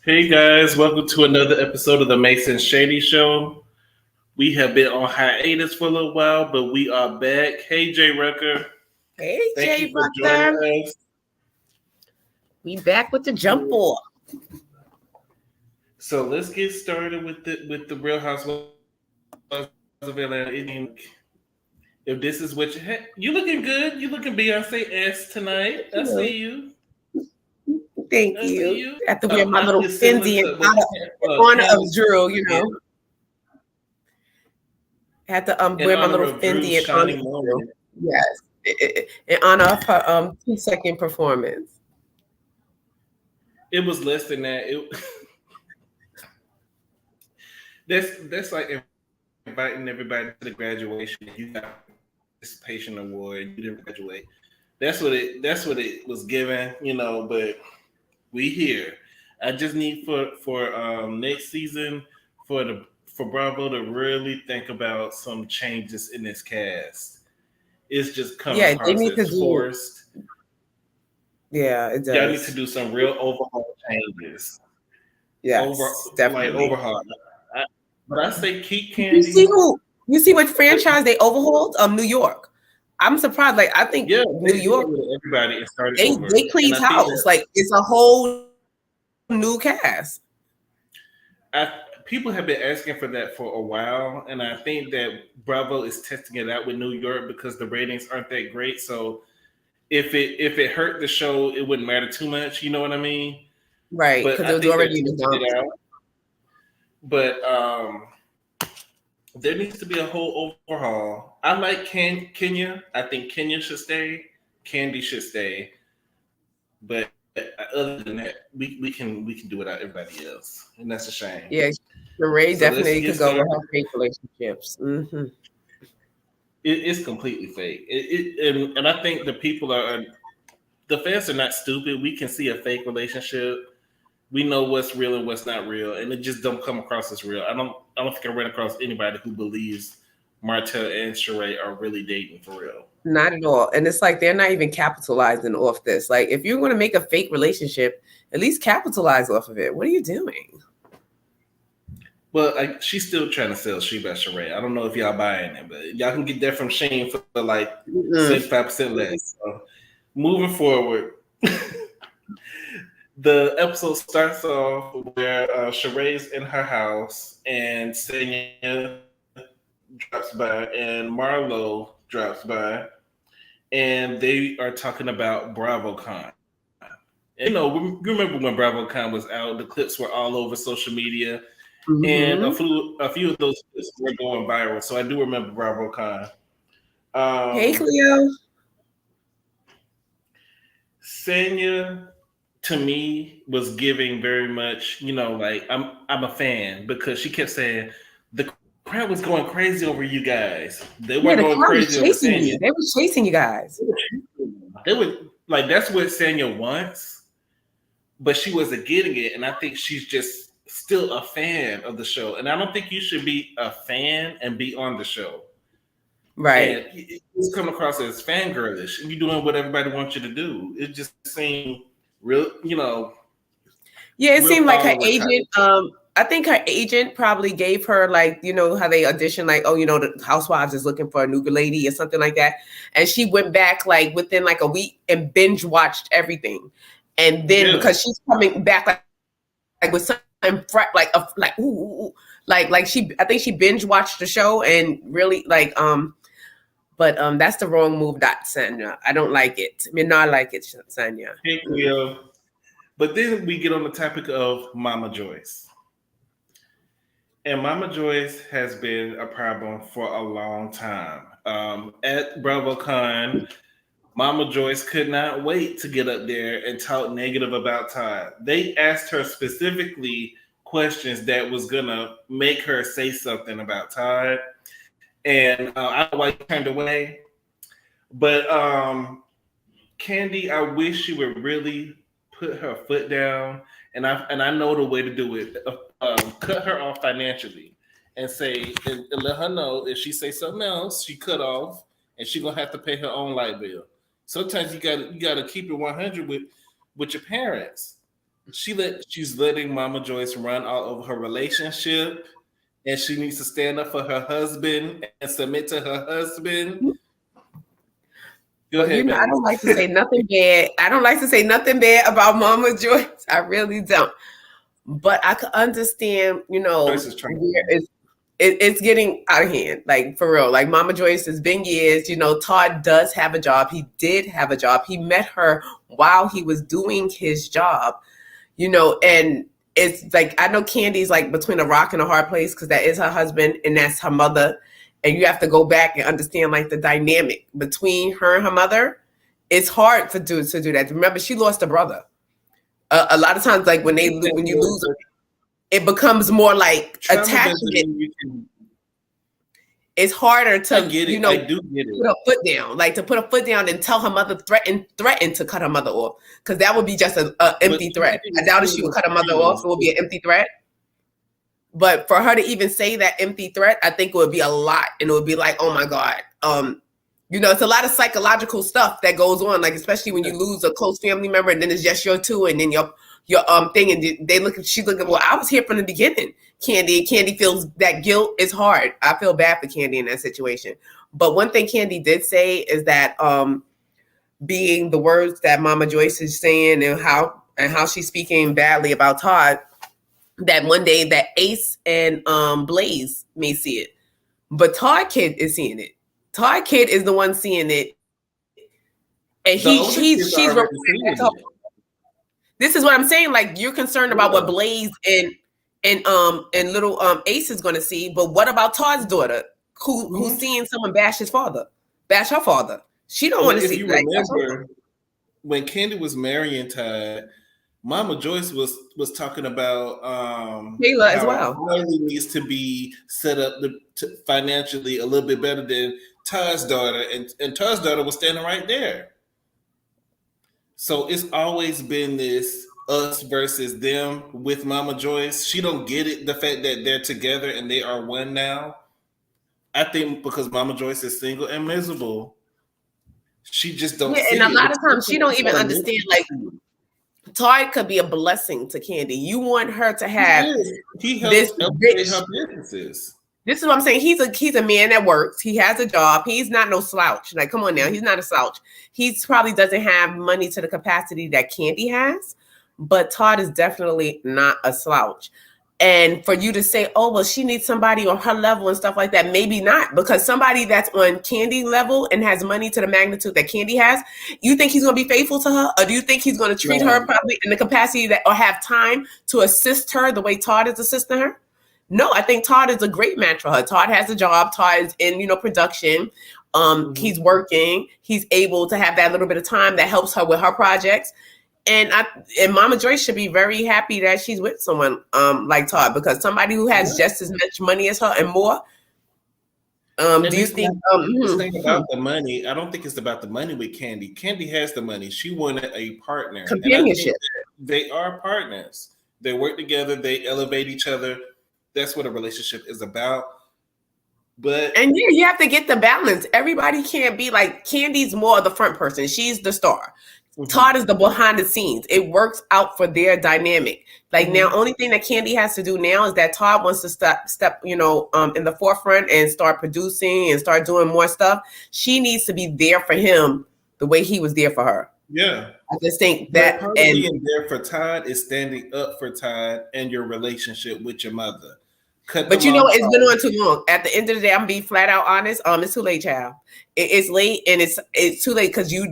Hey guys, welcome to another episode of the MASE and SHADY show. We have been on hiatus for a little while, but we are back. Hey Jay Rucker, Hey, thank Jay you for joining Butler. us. We back with the jump off. So let's get started with the Real Housewives of Atlanta. If this is what you looking good, you looking Beyonce-esque tonight. I see you. Thank I see you. you. I have to wear my little It's similar Fendi to in honor of Candace. Drew, you know. I had to In wear my honor little of Drew's Fendi in honor shining of Drew. moment. Yes. In honor of her 2-second performance. It was less than that. That's like inviting everybody to the graduation. You got a participation award. You didn't graduate. That's what it was given, But we here. I just need for next season for Bravo to really think about some changes in this cast. It's just coming Yeah, they across need to as do. forced. Yeah, it Y'all need to does. do some real overhaul changes. Yes, definitely. Overhaul. But I say keep You see Candy. who? You see what franchise they overhauled? New York. I'm surprised. Like I think Yeah, New they York, get rid of everybody and start it they over. they And cleaned I think house. Like it's a whole new cast. people have been asking for that for a while, and I think that Bravo is testing it out with New York because the ratings aren't that great. So if it hurt the show, it wouldn't matter too much. You know what I mean? Right, But because it I was think they're already in the testing dumps. it out. But there needs to be a whole overhaul. I like Kenya. I think Kenya should stay. Candy should stay. But other than that, we can do without everybody else, and that's a shame. Yeah, Ray So let's definitely get could go started. with her fake relationships. It's completely fake. And I think the fans are not stupid. We can see a fake relationship. We know what's real and what's not real, and it just don't come across as real. I don't think I ran across anybody who believes Martell and Sheree are really dating for real. Not at all. And it's like they're not even capitalizing off this. Like if you're going to make a fake relationship, at least capitalize off of it. What are you doing? Well, she's still trying to sell She by Sheree. I don't know if y'all buying it, but y'all can get that from Shane for like 75% less. So moving forward, the episode starts off where Sheree's in her house and Senya drops by and Marlo drops by, and they are talking about BravoCon. And, remember when BravoCon was out? The clips were all over social media, and a few of those clips were going viral. So I do remember BravoCon. Hey, Cleo. Senya to me was giving very much, like I'm a fan because she kept saying the crowd was going crazy over you guys. They weren't The going crowd was crazy over chasing Senya. you. They were chasing you guys. They would like that's what Senya wants, but she wasn't getting it, and I think she's just still a fan of the show. And I don't think you should be a fan and be on the show. Right. And it's come across as fangirlish, and you're doing what everybody wants you to do. It just seemed real, Yeah, it seemed like her follower type. agent. I think her agent probably gave her like, how they audition, like, oh, the Housewives is looking for a new lady or something like that. And she went back like within like a week and binge watched everything. And then because she's coming back like with something like ooh, like she, I think she binge watched the show and really like but that's the wrong move, Sanya. I don't like it. I mean, no, I like it, Sanya. Hey, Cleo. But then we get on the topic of Mama Joyce. And Mama Joyce has been a problem for a long time. At BravoCon, Mama Joyce could not wait to get up there and talk negative about Todd. They asked her specifically questions that was gonna make her say something about Todd, and I don't know why you turned away. But Candy, I wish she would really put her foot down, and I know the way to do it. Cut her off financially, and say and let her know if she say something else, she cut off, and she gonna have to pay her own light bill. Sometimes you gotta keep it 100 with your parents. she's letting Mama Joyce run all over her relationship, and she needs to stand up for her husband and submit to her husband. Go Well, ahead, I baby. don't like to say nothing bad. I don't like to say nothing bad about Mama Joyce. I really don't. But I could understand, where it's getting out of hand, like for real. Like Mama Joyce has been years, Todd does have a job. He did have a job. He met her while he was doing his job, and it's like, I know Candy's like between a rock and a hard place because that is her husband and that's her mother. And you have to go back and understand like the dynamic between her and her mother. It's hard to do that. Remember, she lost a brother. A lot of times, like when you lose, it becomes more like attachment. It's harder to, I get it. I do get it. Put a foot down, like to put a foot down and tell her mother threaten to cut her mother off, because that would be just an empty threat. I doubt if she would cut her mother off. It would be an empty threat. But for her to even say that empty threat, I think it would be a lot, and it would be like, oh my God, it's a lot of psychological stuff that goes on, like especially when you lose a close family member, and then it's just your two, and then your thing, and she's looking. Well, I was here from the beginning. Candy feels that guilt. It's hard. I feel bad for Candy in that situation. But one thing Candy did say is that being the words that Mama Joyce is saying and how she's speaking badly about Todd, that one day that Ace and Blaze may see it, but Todd Kid is seeing it. Todd Kid is the one seeing it, and she's reporting that. This is what I'm saying. Like, you're concerned about what Blaze and little Ace is going to see, but what about Todd's daughter, who's seeing someone bash her father? She don't want to see. If you remember, when Candy was marrying Todd, Mama Joyce was talking about Kayla as well. Riley needs to be set up financially a little bit better than Todd's daughter, and Todd's daughter was standing right there. So it's always been this us versus them with Mama Joyce. She don't get it, the fact that they're together and they are one now. I think because Mama Joyce is single and miserable, she just don't see and a it. lot of times she don't even understand, like, Todd could be a blessing to Candy. You want her to have this rich businesses. This is what I'm saying. He's a man that works. He has a job. He's not no slouch. Like, come on now. He's not a slouch. He probably doesn't have money to the capacity that Candy has, but Todd is definitely not a slouch. And for you to say, oh, well, she needs somebody on her level and stuff like that, maybe not, because somebody that's on Candy level and has money to the magnitude that Candy has, you think he's going to be faithful to her? Or do you think he's going to treat her probably in the capacity that, or have time to assist her the way Todd is assisting her? No, I think Todd is a great match for her. Todd has a job. Todd is in, production. He's working. He's able to have that little bit of time that helps her with her projects. And Mama Joyce should be very happy that she's with someone like Todd, because somebody who has just as much money as her and more. Do you think it's about the money? I don't think it's about the money with Candy. Candy has the money. She wanted a partner. Companionship. They are partners. They work together. They elevate each other. That's what a relationship is about. And you have to get the balance. Everybody can't be like, Candy's more of the front person. She's the star. Mm-hmm. Todd is the behind the scenes. It works out for their dynamic. Like, now, only thing that Candy has to do now is that Todd wants to step, in the forefront and start producing and start doing more stuff. She needs to be there for him the way he was there for her. Yeah. I just think that being there for Todd is standing up for Todd and your relationship with your mother. But it's been on too long. At the end of the day, I'm being flat out honest. It's too late, child. It's late, and it's too late because you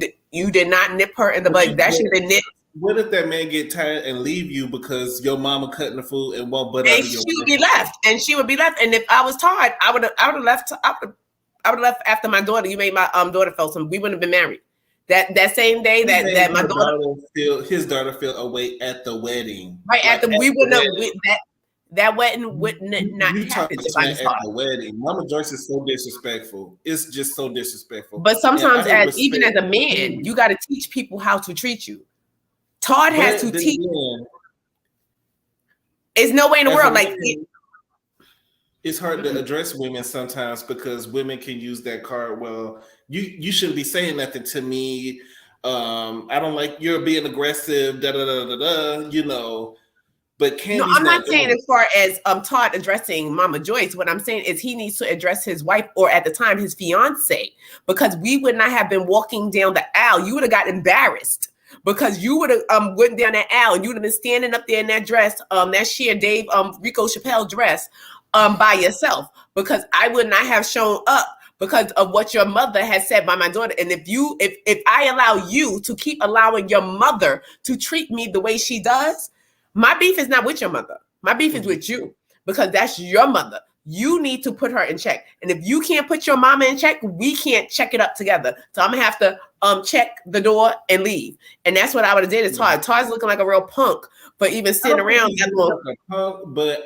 did not nip her in the butt. That should have been nipped. What if that man get tired and leave you because your mama cutting the food and won't butt out of your? She would be left, and she would be left. And if I was Todd, I would have left. I would have left after my daughter. You made my daughter feel something. We wouldn't have been married. That same day that my daughter his daughter feel away at the wedding. Right, like we wouldn't have. That wedding would not happen if I was at the wedding. Mama Joyce is so disrespectful. It's just so disrespectful. But sometimes, even as a man, you got to teach people how to treat you. Todd has to teach. There's no way in the world. Like, it's hard to address women sometimes because women can use that card. Well, you shouldn't be saying nothing to me. I don't like you're being aggressive, da da da da da, you know. But No, Candy's I'm not not saying doing as far as Todd addressing Mama Joyce. What I'm saying is he needs to address his wife, or at the time his fiance, because we would not have been walking down the aisle. You would have got embarrassed because you would have went down that aisle and you would have been standing up there in that dress, that sheer Dave Rico Chappelle dress, by yourself, because I would not have shown up because of what your mother has said by my daughter. And if I allow you to keep allowing your mother to treat me the way she does, my beef is not with your mother. My beef is with you, because that's your mother. You need to put her in check. And if you can't put your mama in check, we can't check it up together. So I'm gonna have to check the door and leave. And that's what I would have did. Todd. Todd's looking like a real punk for even sitting around that long. But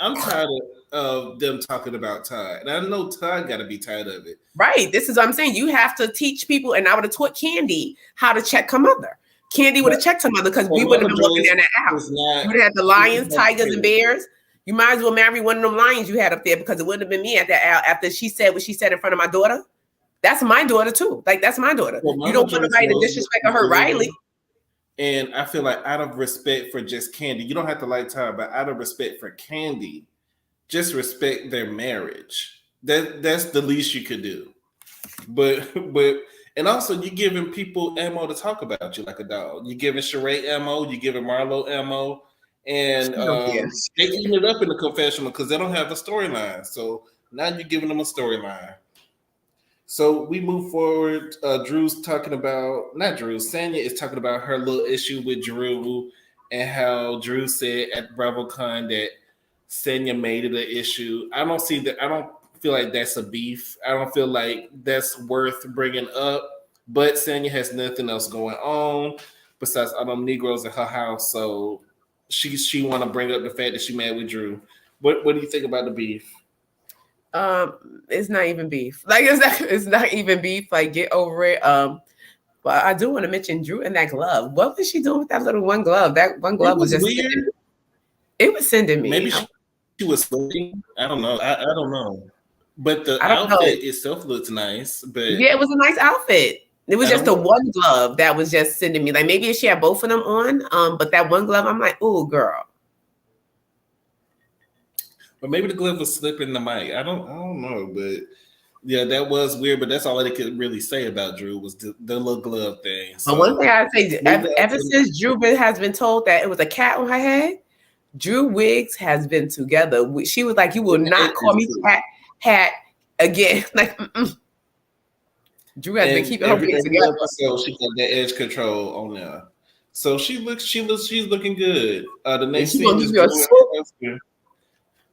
I'm tired of them talking about Todd. And I know Todd gotta be tired of it. Right. This is what I'm saying. You have to teach people, and I would have taught Candy how to check her mother. Candy would have checked her mother, because we wouldn't have been walking down that house. You would have had the lions, tigers, and bears. You might as well marry one of them lions you had up there, because it wouldn't have been me at that hour after she said what she said in front of my daughter. That's my daughter too. Like, that's my daughter. Well, you don't want nobody to disrespect or hurt Riley. And I feel like out of respect for just Candy, you don't have to like Todd, but out of respect for Candy, just respect their marriage. That's the least you could do. But and also, you're giving people ammo to talk about you like a dog. You're giving Sheree ammo. You're giving Marlo ammo. And they're eating it up in the confessional because they don't have a storyline. So now you're giving them a storyline. So we move forward. Drew's talking about, not Drew, Sanya is talking about her little issue with Drew, and how Drew said at BravoCon that Sanya made it an issue. I don't see that. I don't feel like that's a beef. I don't feel like that's worth bringing up. But Sanya has nothing else going on besides other Negroes in her house, so she want to bring up the fact that she mad with Drew. What do you think about the beef? It's not even beef. Like, it's not even beef. Like, get over it. But I do want to mention Drew and that glove. What was she doing with that little one glove? That one glove was just weird. It was sending me. Maybe she was sleeping. I don't know. I don't know. But the outfit itself looks nice. But yeah, it was a nice outfit. It was just the one glove that was just sending me. Like, maybe if she had both of them on, but that one glove, I'm like, oh, girl. But maybe the glove was slipping the mic. I don't know. But yeah, that was weird. But that's all they could really say about Drew was the little glove thing. So, but one thing I say, ever since Drew has been told that it was a cat on her head, Drew Wiggs has been together. She was like, you will not call me hat again. Like, Drew has been keeping her wigs together. So she got that edge control on there. So she's looking good. The next scene is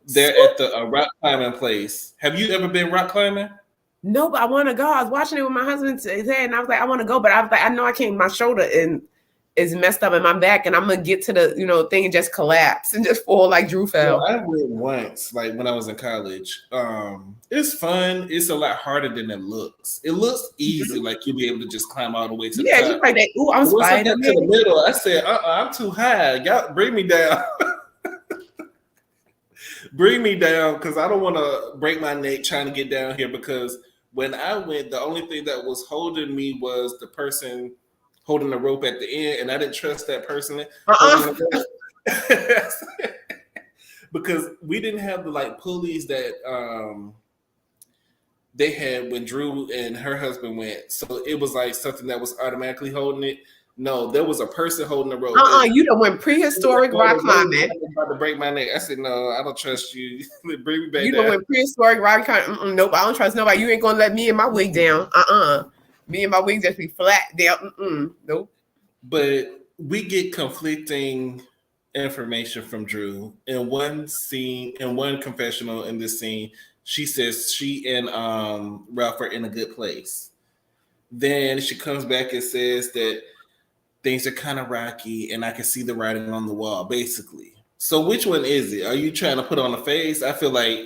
they're at the rock climbing place. Have you ever been rock climbing? No, but I want to go. I was watching it with my husband today, and I was like, I want to go, but I was like, I know I can't. My shoulder is messed up in my back, and I'm gonna get to the thing and just collapse and just fall like Drew fell. I went once, like when I was in college. It's fun. It's a lot harder than it looks. It looks easy, like you'll be able to just climb all the way to the top. Yeah, like that. Ooh, I'm spider. To the middle, I said, I'm too high. Y'all bring me down. Bring me down, because I don't want to break my neck trying to get down here, because when I went, the only thing that was holding me was the person holding the rope at the end, and I didn't trust that person. Because we didn't have the pulleys that they had when Drew and her husband went. So it was like something that was automatically holding it. No, there was a person holding the rope. You done went prehistoric rock climbing. I'm about to break my neck. I said, no, I don't trust you. Bring me back. You done went prehistoric rock climbing. Nope, I don't trust nobody. You ain't gonna let me and my wig down. Me and my wig just be flat down. Nope. But we get conflicting information from Drew. In one scene, in one confessional in this scene, she says she and Ralph are in a good place. Then she comes back and says that things are kind of rocky, and I can see the writing on the wall, basically. So which one is it? Are you trying to put on a face? I feel like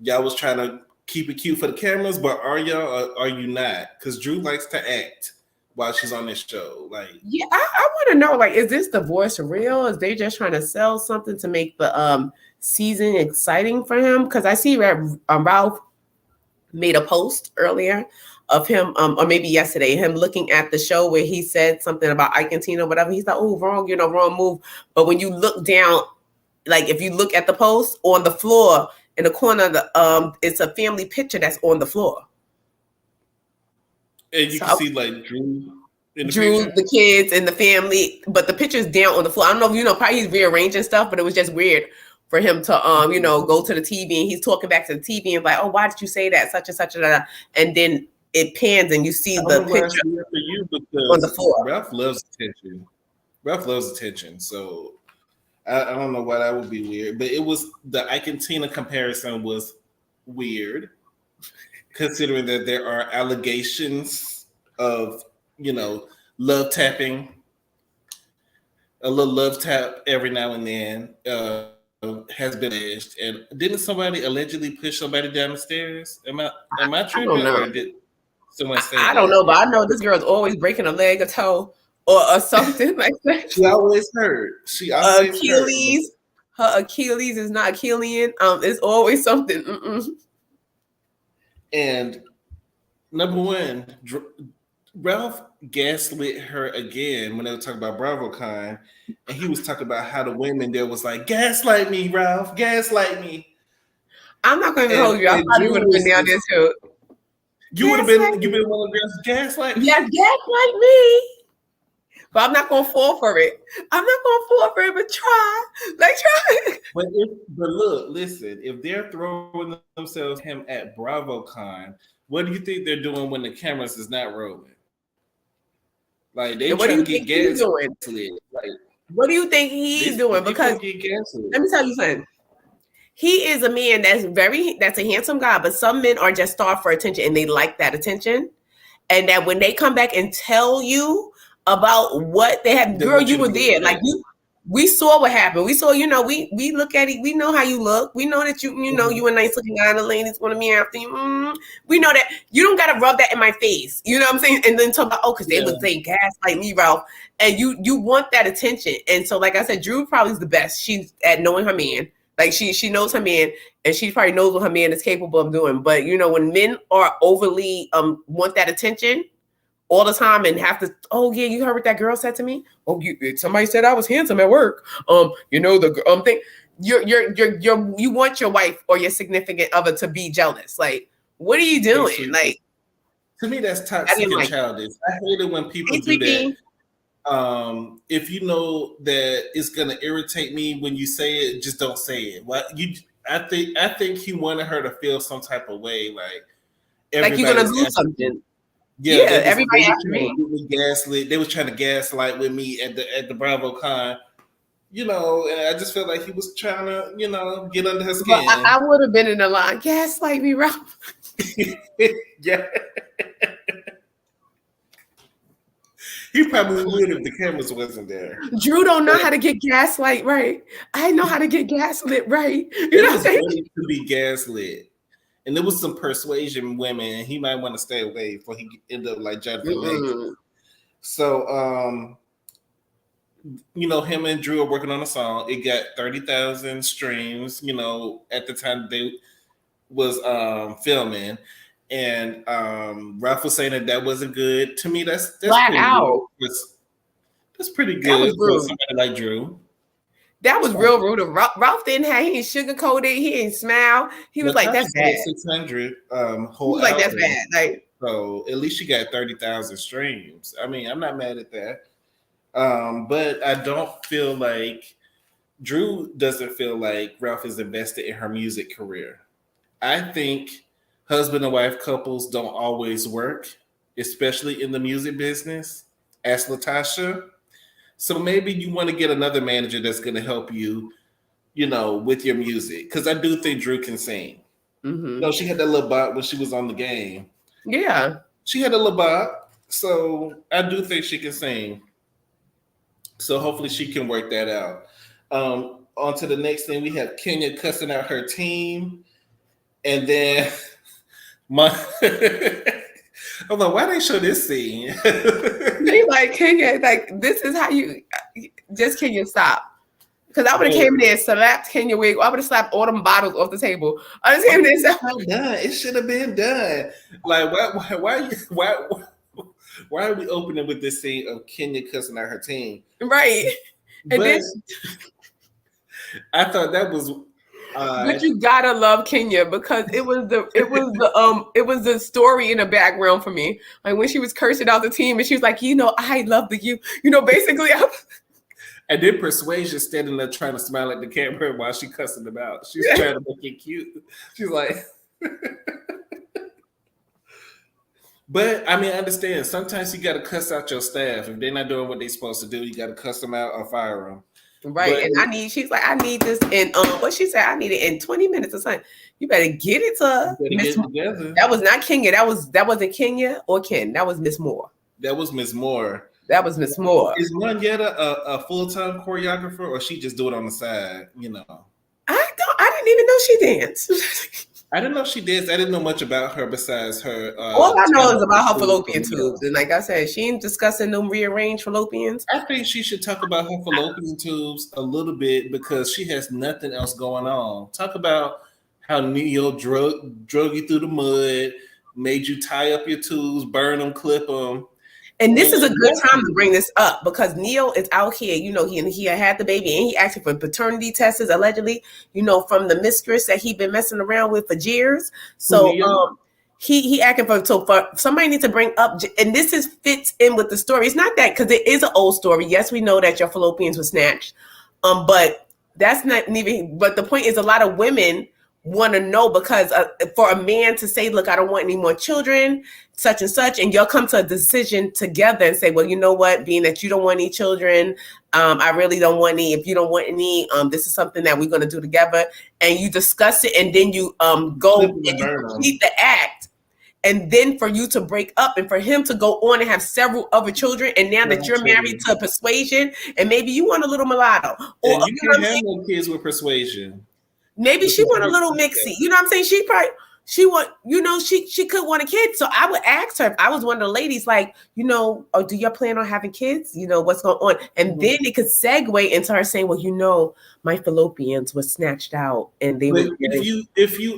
y'all was trying to keep it cute for the cameras, but are y'all or are you not? Because Drew likes to act while she's on this show. Yeah, I want to know, is this divorce real? Is they just trying to sell something to make the season exciting for him? Because I see Ralph made a post earlier of him, or maybe yesterday, him looking at the show where he said something about Ike and Tina or whatever. He's like, oh, wrong, wrong move. But when you look down, like if you look at the post on the floor in the corner of the, it's a family picture that's on the floor. And you can see like Drew, the kids and the family, but the picture's down on the floor. I don't know if probably he's rearranging stuff, but it was just weird for him to go to the TV and he's talking back to the TV and like, oh, why did you say that? Such and such and then it pans and you see the picture for you because on the floor. Ralph loves attention. So I don't know why that would be weird, but it was the Ike and Tina comparison was weird, considering that there are allegations of love tapping, a little love tap every now and then has been alleged. And didn't somebody allegedly push somebody down the stairs? Am I tripping? Or did someone say I don't know, but I know this girl's always breaking a leg, a toe, or something like that. She always hurt. Achilles. Her Achilles is not Achillean. It's always something. And number one, Ralph gaslit her again when they were talking about BravoCon, and he was talking about how the women there was like, gaslight me, Ralph, gaslight me. I'm not going to hold you. I probably would have been down there too. You've been one of the girls gaslight me. Yeah, gaslight me. But I'm not gonna fall for it. But try. But look, listen. If they're throwing themselves him at BravoCon, what do you think they're doing when the cameras is not rolling? Like they trying to get gaslit. Like, what do you think he's doing? Because let me tell you something. He is a man that's a handsome guy, but some men are just starved for attention and they like that attention. And that when they come back and tell you about what they have, girl, you were there. Like we saw what happened. We saw, we look at it. We know how you look. We know that you a nice looking guy and the ladies want to be after you. We know that you don't got to rub that in my face. You know what I'm saying? And then talk about, because they would say gaslight me, Ralph. And you want that attention. And so, like I said, Drew probably is the best. She's at knowing her man. Like she knows her man, and she probably knows what her man is capable of doing. But when men are overly want that attention all the time and have to, oh yeah, you heard what that girl said to me? Oh, somebody said I was handsome at work. The thing. You want your wife or your significant other to be jealous. Like, what are you doing? Like, to me, that's toxic and childish. I hate it when people do that. If you know that it's gonna irritate me when you say it, just don't say it. I think he wanted her to feel some type of way, like you're gonna do something. Yeah, everybody after me. Gaslit. They was trying to gaslight with me at the BravoCon. And I just felt like he was trying to, get under her skin. Well, I would have been in the line. Gaslight me, Ralph. Yeah. He probably would if the cameras wasn't there. Drew don't know how to get gaslight right. I know how to get gaslit right. You know what I'm saying? To be gaslit. And there was some persuasion women, and he might want to stay away before he end up like Jonathan Majors. So, him and Drew are working on a song. It got 30,000 streams, at the time they was filming. And Ralph was saying that wasn't good. To me, that's flat out. That's pretty good for somebody like Drew. That was real rude. Ralph didn't sugarcoat it. He didn't smile. He was like, "That's bad." 600 whole. He was like, "That's bad." Like, so at least she got 30,000 streams. I mean, I'm not mad at that. But I don't feel like Drew doesn't feel like Ralph is invested in her music career. I think husband and wife couples don't always work, especially in the music business. Ask Latasha. So maybe you want to get another manager that's going to help you, with your music. Because I do think Drew can sing. Mm-hmm. She had that little bop when she was on the game. Yeah. She had a little bop. So I do think she can sing. So hopefully she can work that out. On to the next thing. We have Kenya cussing out her team. And then I'm like, why they show this scene? They like, Kenya, like, this is how you just, can you stop? Because I would have came in there and slapped Kenya wig. I would have slapped all them bottles off the table. I just came in there and done. It should have been done. Like, why are we opening with this scene of Kenya cussing out her team? Right. And but then I thought that was but you gotta love Kenya because it was the story in the background for me. Like when she was cursing out the team and she was like, I love you. Basically. And then Persuasion standing there trying to smile at the camera while she cussing them out. She's trying to make it cute. She's like, but I mean, I understand. Sometimes you got to cuss out your staff. If they're not doing what they're supposed to do, you got to cuss them out or fire them. Right. But, and she's like, I need this in what she said, I need it in 20 minutes or something. You better get it to Miss Moore. That was not Kenya. That wasn't Kenya or Ken. That was Miss Moore. That was Miss Moore. That was Miss Moore. Is Monyetta a full-time choreographer or she just do it on the side? I didn't even know she danced. I didn't know she did. I didn't know much about her besides her. All I know is about her fallopian tubes. And like I said, she ain't discussing them rearranged fallopians. I think she should talk about her fallopian tubes a little bit because she has nothing else going on. Talk about how Neo drug you through the mud, made you tie up your tubes, burn them, clip them. And this is a good time to bring this up because Neil is out here, he had the baby and he asking for paternity tests allegedly, from the mistress that he'd been messing around with for years. So he asking for somebody needs to bring up, and this fits in with the story. It's not that because it is an old story. Yes, we know that your fallopians were snatched, but that's not even. But the point is, a lot of women want to know because for a man to say, look, I don't want any more children, such and such, and you'll come to a decision together and say, well, you know what, being that you don't want any children, I really don't want any. If you don't want any, this is something that we're going to do together, and you discuss it, and then you go and you complete the act, and then for you to break up and for him to go on and have several other children, and now that you're married to Persuasion, and maybe you want a little mulatto, or you can't have no kids with Persuasion. Maybe she want a little mixy. You know what I'm saying? She could want a kid. So I would ask her if I was one of the ladies, like, do you plan on having kids? What's going on? And then it could segue into her saying, well, my fallopians were snatched out and they were. If you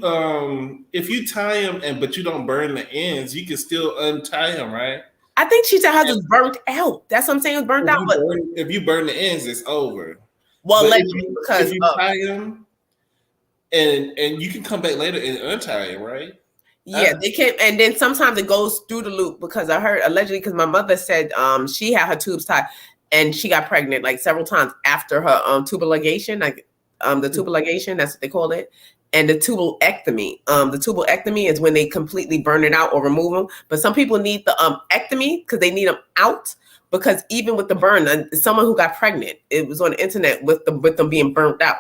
tie them but you don't burn the ends, you can still untie them, right? I think she said hers was burnt out. That's what I'm saying, it was burnt out. If you burn the ends, it's over. Well, if you tie them. And you can come back later and untie it, right? Yeah, they can. And then sometimes it goes through the loop because I heard allegedly because my mother said she had her tubes tied and she got pregnant like several times after her tubal ligation, like the tubal ligation, that's what they call it. And the tubal ectomy. The tubal ectomy is when they completely burn it out or remove them. But some people need the ectomy because they need them out. Because even with the burn, someone who got pregnant, it was on the internet with them being burnt out.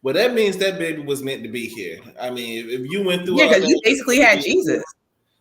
Well, that means that baby was meant to be here. I mean, if you went through, because you basically had Jesus.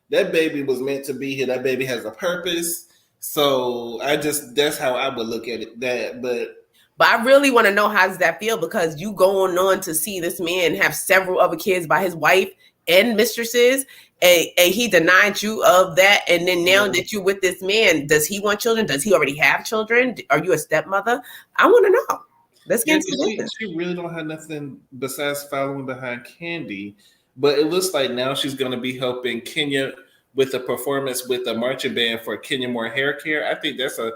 That baby was meant to be here. That baby has a purpose. So that's how I would look at it. But I really want to know how does that feel because you going on to see this man have several other kids by his wife and mistresses, and he denied you of that. And then now that you're with this man, does he want children? Does he already have children? Are you a stepmother? I want to know. Let's get into this. She really don't have nothing besides following behind Candy, but it looks like now she's going to be helping Kenya with a performance with a marching band for Kenya Moore hair care. I think that's a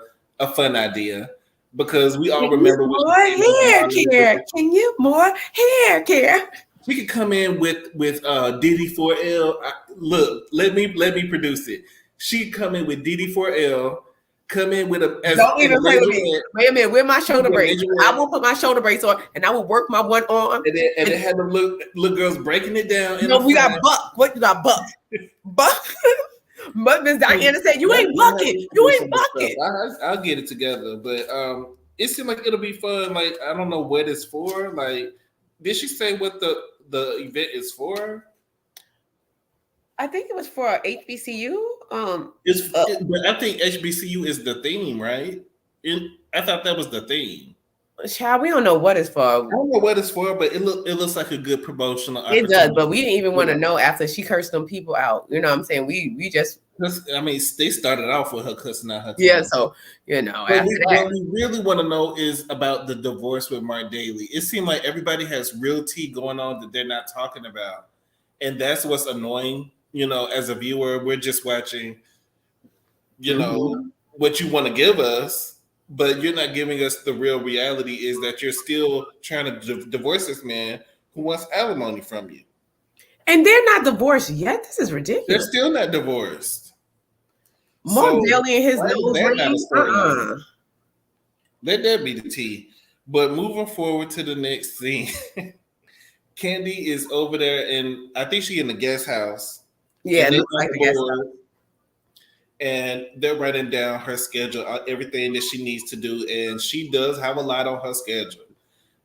fun idea because we all remember more hair care. Kenya Moore hair care. She could come in with DD4L. Look, let me produce it. She could come in with DD4L. Come in with a. Don't even play with me. Wait a minute. Where my shoulder brace? I will put my shoulder brace on, and I will work my one arm. And then had the little girls breaking it down. We got Buck. What you got, Buck? Buck. But Miss Diana said, "You ain't bucking. You ain't bucking." I'll get it together, but it seemed like it'll be fun. Like I don't know what it's for. Like, did she say what the event is for? I think it was for HBCU. But I think HBCU is the theme, right? I thought that was the theme. Child, we don't know what it's for. I don't know what it's for, but it looks like a good promotional opportunity. It does, but we didn't even want to know after she cursed them people out. You know what I'm saying? We just I mean, they started off with her cussing out her Yeah, tongue. so you know, But after what that, we really want to know is about the divorce with Mark Daly. It seemed like everybody has real tea going on that they're not talking about. And that's what's annoying. You know, as a viewer, we're just watching, you know, what you want to give us, but you're not giving us the real reality is that you're still trying to divorce this man who wants alimony from you. and they're not divorced yet. This is They're ridiculous. still not divorced. Mark So Daly and his why is nose that not a ring. storyline? Let that be the tea. But moving forward to the next scene, Candy is over there, and I think she in the guest house. Yeah, And it they looks on like the the guest board, and they're writing down her schedule, everything that she needs to do, and she does have a lot on her schedule.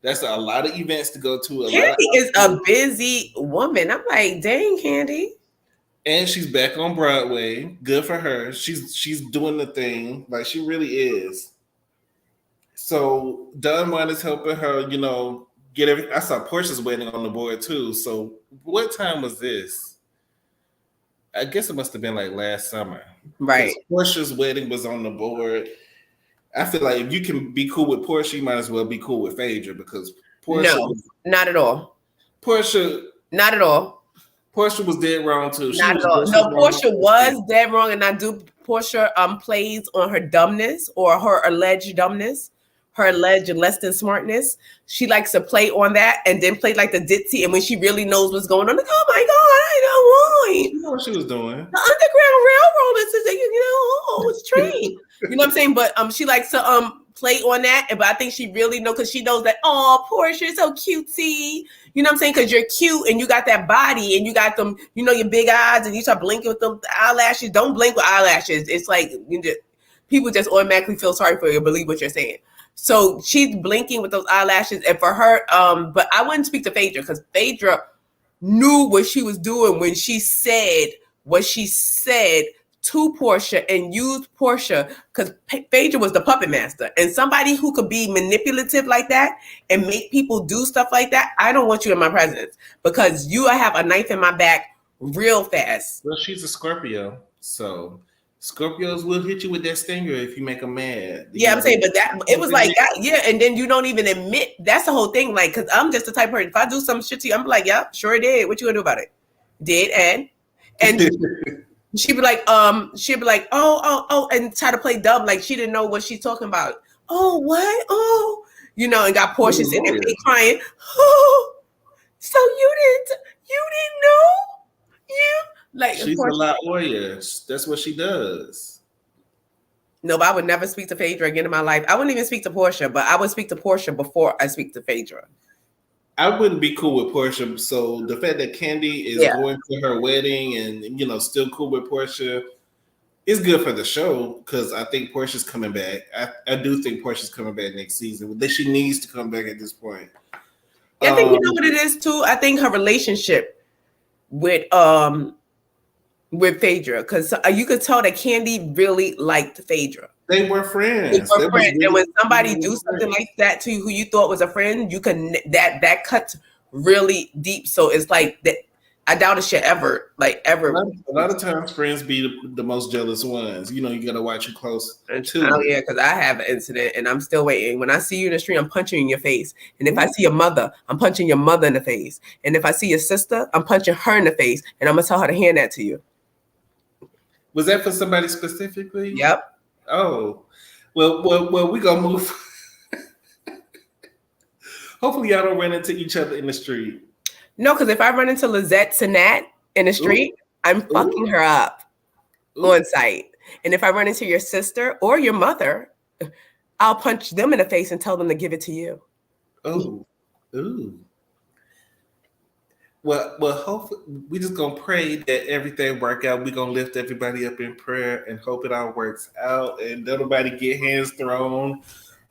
That's a lot of events to go to. Candy is a busy woman. I'm like, dang, Candy. And she's back on Broadway. Good for her. She's doing the thing. Like she really is. So Don Juan is helping her, you know, get everything. I saw Portia's wedding on the board too. So what time was this? I guess it must have been like last summer. Right. Portia's wedding was on the board. I feel like if you can be cool with Portia, you might as well be cool with Phaedra because Portia. No, not at all. Portia. Not at all. Portia was dead wrong too. Not at all. No, Portia was dead wrong, and I do. Portia plays on her dumbness or her alleged dumbness, her alleged less than smartness. She likes to play on that and then play like the ditzy. And when she really knows what's going on, like, oh my god, I don't want. You know what she was doing? The Underground Railroad is, it's train. You know what I'm saying? But she likes to play on that. But I think she really knows because she knows that, oh, Portia is so cutesy. You know what I'm saying? Because you're cute and you got that body and you got them, you know, your big eyes and you start blinking with them eyelashes. Don't blink with eyelashes. It's like people just automatically feel sorry for you and believe what you're saying. So she's blinking with those eyelashes. And for her, but I wouldn't speak to Phaedra because Phaedra knew what she was doing when she said what she said to Portia and used Portia because Phaedra was the puppet master, and somebody who could be manipulative like that and make people do stuff like that. I don't want you in my presence because you have a knife in my back real fast. Well, she's a Scorpio, so Scorpios will hit you with that stinger if you make them mad. Yeah, I'm saying, but that it was like that, yeah, and then you don't even admit that's the whole thing. Like, because I'm just the type of person. If I do some shit to you, I'm like, yeah, sure did. What you gonna do about it? Did and she'd be like, oh, and try to play dumb, like she didn't know what she's talking about. Oh, what? Oh, you know, and got Portia sitting there crying. Oh, so you didn't know? You like she's Portia. a lot warrior. That's what she does. No, but I would never speak to Phaedra again in my life. I wouldn't even speak to Portia, but I would speak to Portia before I speak to Phaedra. I wouldn't be cool with Portia. So the fact that Candy is going to her wedding and, you know, still cool with Portia is good for the show because I think Portia's coming back. I do think Portia's coming back next season. That she needs to come back at this point. Yeah, I think you know what it is too. I think her relationship with Phaedra, because you could tell that Candy really liked Phaedra. They were friends. They were friends. And when somebody do something like that to you, who you thought was a friend, you can that cuts really deep. So it's like that. I doubt it should ever. A lot of times, friends be the most jealous ones. You know, you gotta watch you close too. Oh yeah, because I have an incident, and I'm still waiting. When I see you in the street, I'm punching you in your face. And if I see your mother, I'm punching your mother in the face. And if I see your sister, I'm punching her in the face. And I'm gonna tell her to hand that to you. Was that for somebody specifically? Yep. Oh, well, we gonna move. Hopefully, y'all don't run into each other in the street. No, because if I run into Lizette Sinat in the street, I'm fucking her up on sight. And if I run into your sister or your mother, I'll punch them in the face and tell them to give it to you. Oh, ooh. Well, hopefully we just gonna pray that everything work out. We gonna lift everybody up in prayer and hope it all works out and nobody get hands thrown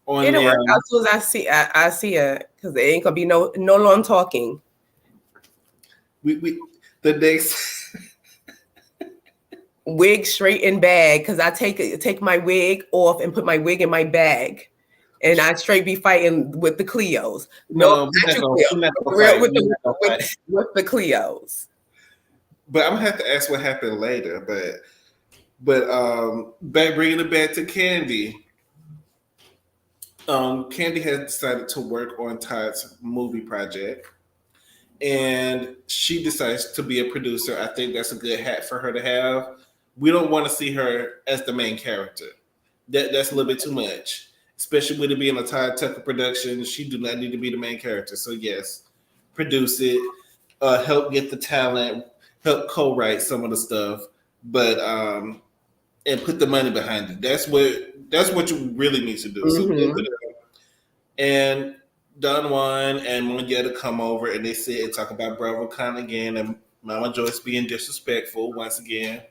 on It'll them. work out as soon as I see it, because there ain't gonna be no long talking. We the next wig straight in bag, because I take my wig off and put my wig in my bag. And I straight be fighting with the Cleos. No, with the Cleos. But I'm gonna have to ask what happened later. But But bringing it back to Candy. Candy has decided to work on Todd's movie project, and she decides to be a producer. I think that's a good hat for her to have. We don't want to see her as the main character. That's a little bit too much, especially with it being a Todd Tucker production. She do not need to be the main character. So yes, produce it, help get the talent, help co-write some of the stuff, but and put the money behind it. That's what you really need to do. Mm-hmm. So and Don Juan and Monietta come over and they sit and talk about Bravo Con again and Mama Joyce being disrespectful once again.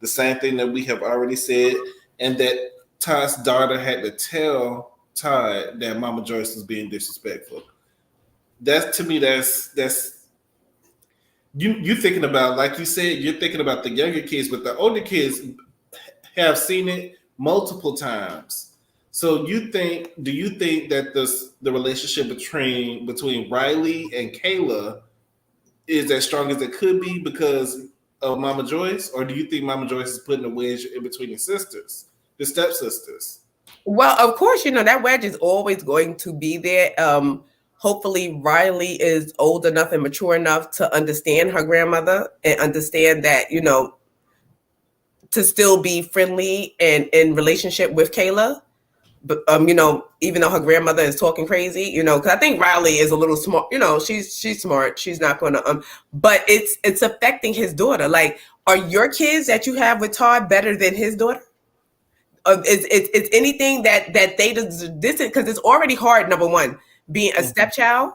The same thing that we have already said, and that Todd's daughter had to tell Todd that Mama Joyce was being disrespectful. That's to me, that's you thinking about, like you said, you're thinking about the younger kids, but the older kids have seen it multiple times. So do you think that the relationship between Riley and Kayla is as strong as it could be because of Mama Joyce, or do you think Mama Joyce is putting a wedge in between the sisters, the stepsisters? Well, of course, that wedge is always going to be there. Hopefully Riley is old enough and mature enough to understand her grandmother and understand that, to still be friendly and in relationship with Kayla. But even though her grandmother is talking crazy, because I think Riley is a little smart. She's smart. She's not going to. But it's affecting his daughter. Like, are your kids that you have with Todd better than his daughter? It's anything that they this because it's already hard. Number one, being a stepchild,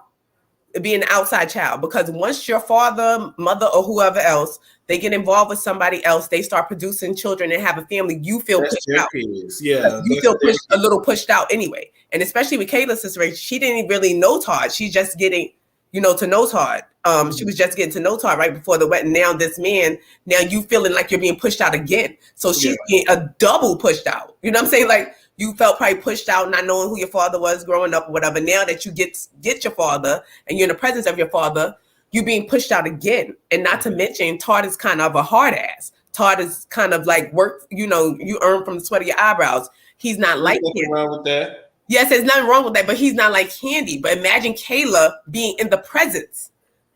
being an outside child, because once your father, mother, or whoever else, they get involved with somebody else, they start producing children and have a family, you feel pushed out. Yeah, you feel a little pushed out anyway. And especially with Kayla's sister, she didn't really know Todd. She's just getting, to know Todd. She was just getting to know Todd right before the wedding. Now this man, now you feeling like you're being pushed out again. So she's being a double pushed out. You know what I'm saying? Like, you felt probably pushed out, not knowing who your father was growing up or whatever. Now that you get your father and you're in the presence of your father, you being pushed out again. And not to mention, Todd is kind of a hard ass. Todd is kind of like work, you earn from the sweat of your eyebrows. He's not like nothing wrong with that. Yes, there's nothing wrong with that, but he's not like Candy. But imagine Kayla being in the presence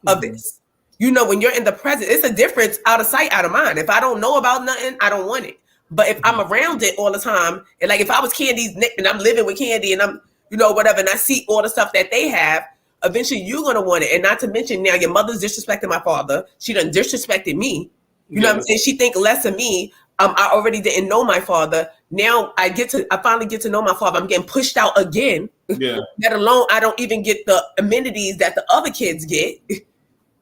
of this. When you're in the presence, it's a difference, out of sight, out of mind. If I don't know about nothing, I don't want it. But if I'm around it all the time, and like if I was Candy's and I'm living with Candy and I'm, whatever, and I see all the stuff that they have, eventually you're going to want it. And not to mention, now your mother's disrespecting my father. She done disrespected me. You know what I'm saying? She think less of me. I already didn't know my father. Now I finally get to know my father. I'm getting pushed out again. Yeah. Let alone I don't even get the amenities that the other kids get.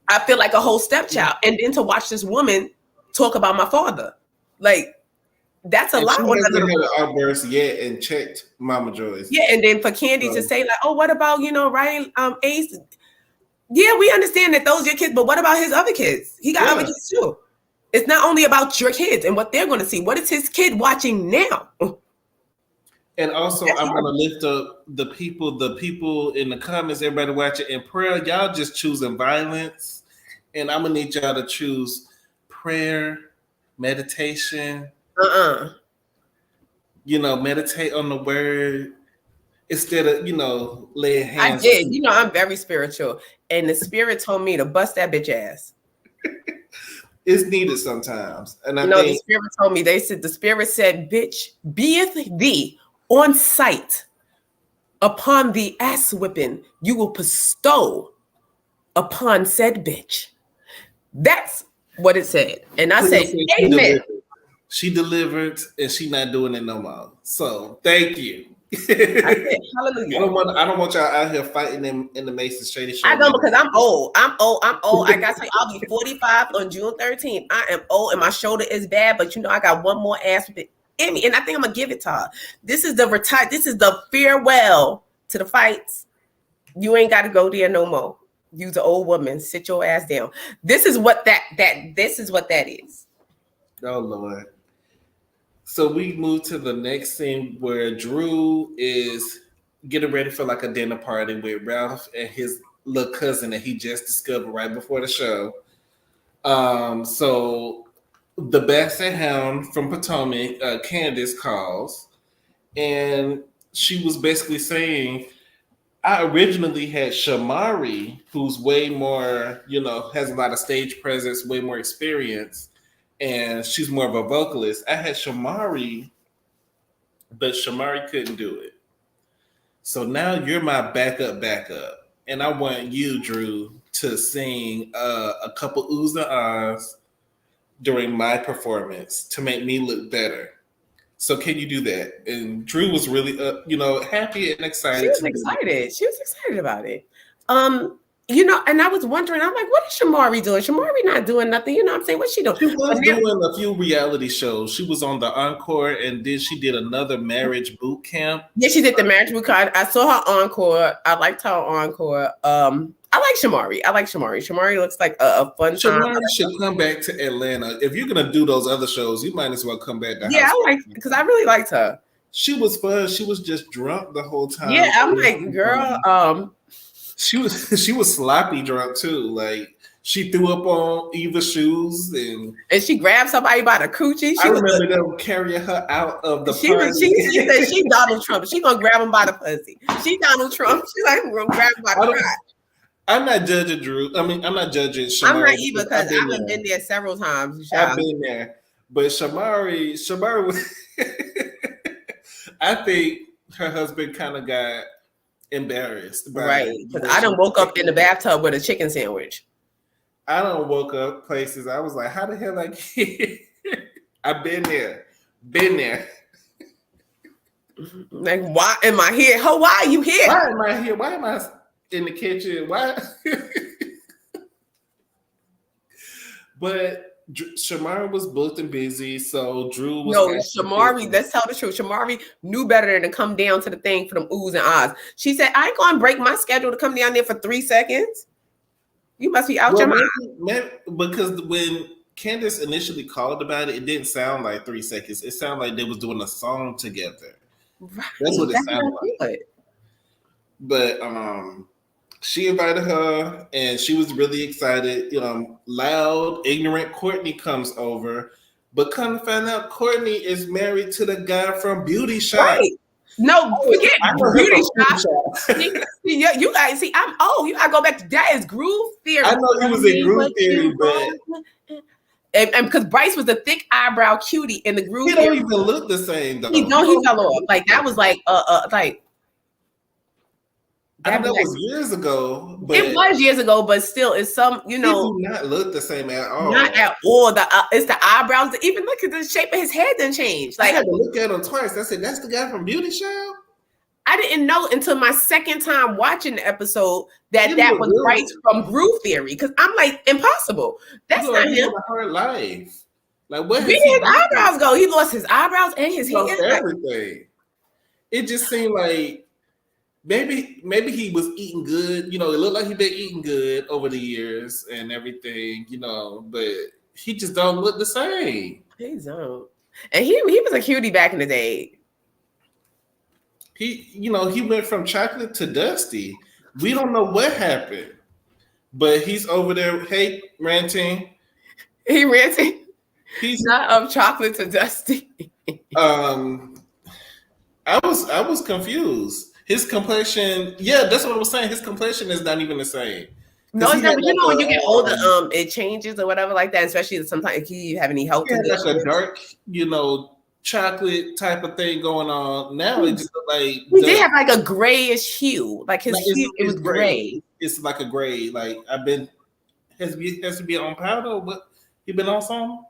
I feel like a whole stepchild. And then to watch this woman talk about my father. Like, that's a lot. She hasn't had an outburst yet and checked Mama Joyce. Yeah, and then for Candy to say like, oh, what about, Ryan Ace? Yeah, we understand that those are your kids, but what about his other kids? He got other kids too. It's not only about your kids and what they're going to see. What is his kid watching now? And also, I'm going to lift up the people in the comments, everybody watching in prayer. Y'all just choosing violence. And I'm going to need y'all to choose prayer, meditation. Meditate on the word instead of, laying hands. I did. I'm very spiritual. And the spirit told me to bust that bitch ass. It's needed sometimes. And I think the spirit told me, the spirit said, bitch, beeth thee on sight upon the ass whipping you will bestow upon said bitch. That's what it said. And I said, amen. She delivered and she not doing it no more. So thank you. I said, hallelujah. I don't want y'all out here fighting in the MASE Shady show. I know, because I'm old. I got to say, I'll be 45 on June 13th. I am old and my shoulder is bad, but I got one more ass with it in me. And I think I'm gonna give it to her. This is the farewell to the fights. You ain't gotta go there no more. You's an old woman. Sit your ass down. This is what that is. Oh Lord. So we move to the next scene where Drew is getting ready for like a dinner party with Ralph and his little cousin that he just discovered right before the show. So the Basset Hound from Potomac, Candace, calls, and she was basically saying, I originally had Shamari, who's way more, has a lot of stage presence, way more experience, and she's more of a vocalist. I had Shamari, but Shamari couldn't do it. So now you're my backup, and I want you, Drew, to sing a couple oohs and ahs during my performance to make me look better. So can you do that? And Drew was really, happy and excited. She was excited. She was excited about it. And I was wondering, I'm like, what is Shamari doing? Shamari not doing nothing. You know what I'm saying? What's she doing? She was doing a few reality shows. She was on the Encore, and then she did another marriage boot camp. Yeah, she did the marriage boot camp. I saw her Encore. I liked her Encore. I like Shamari. Shamari looks like a fun time. Shamari should come back to Atlanta. If you're gonna do those other shows, you might as well come back to Housewives. Because I really liked her. She was fun. She was just drunk the whole time. Yeah, I'm like, girl. She was sloppy drunk too. Like she threw up on Eva's shoes and she grabbed somebody by the coochie. I remember them carrying her out of the party. She said she Donald Trump. She gonna grab him by the pussy. She Donald Trump. She's like gonna grab him by the crotch. I'm not judging Drew. I mean, I'm not judging Shamari. I'm not either because I've been there several times. I've been there, but Shamari was. I think her husband kind of got embarrassed, right? Because I done woke up in the bathtub with a chicken sandwich. I done woke up places. I was like, how the hell I get? I've been there. Like, why am I here? Why are you here? Why am I here? Why am I in the kitchen? Why? But Shamari was booked and busy, so Drew was. No, Shamari, let's tell the truth. Shamari knew better than to come down to the thing for them oohs and ahs. She said, I ain't gonna break my schedule to come down there for 3 seconds. You must be out your mind. Because when Candace initially called about it, it didn't sound like 3 seconds. It sounded like they was doing a song together. Right. That's what it sounded like. But she invited her, and she was really excited. Loud, ignorant Courtney comes over, but come to find out, Courtney is married to the guy from Beauty Shop. Right. No, forget Beauty Shop. You guys see, I'm old. You gotta go back to that. Is Groove Theory. I know he was in Groove Theory, but and because Bryce was a thick eyebrow cutie in the Groove Theory. He don't even look the same though. He fell off. Like that was like like. That was years ago. But it was years ago, but still, it's some, he do not look the same at all. Not at all. It's the eyebrows. Even look at the shape of his head didn't change. Like I had to look at him twice. I said, "That's the guy from Beauty Shop." I didn't know until my second time watching the episode that was Bryce from Groove Theory. Because I'm like, impossible. That's not him. A hard life. Like where did his eyebrows go? He lost his eyebrows and his hair. Everything. It just seemed like. Maybe he was eating good. It looked like he'd been eating good over the years and everything, but he just don't look the same. He don't. And he was a cutie back in the day. He went from chocolate to dusty. We don't know what happened, but he's over there, ranting. He ranting? He's not of chocolate to dusty. I was confused. His complexion, that's what I was saying. His complexion is not even the same. No, it's not. But when you get older, it changes or whatever like that. Especially sometimes if you have any health conditions. Like a dark, chocolate type of thing going on. Now it just look like he did have like a grayish hue. Like his hue, it was gray. It's like a gray. Like has to be on powder. What you been on something?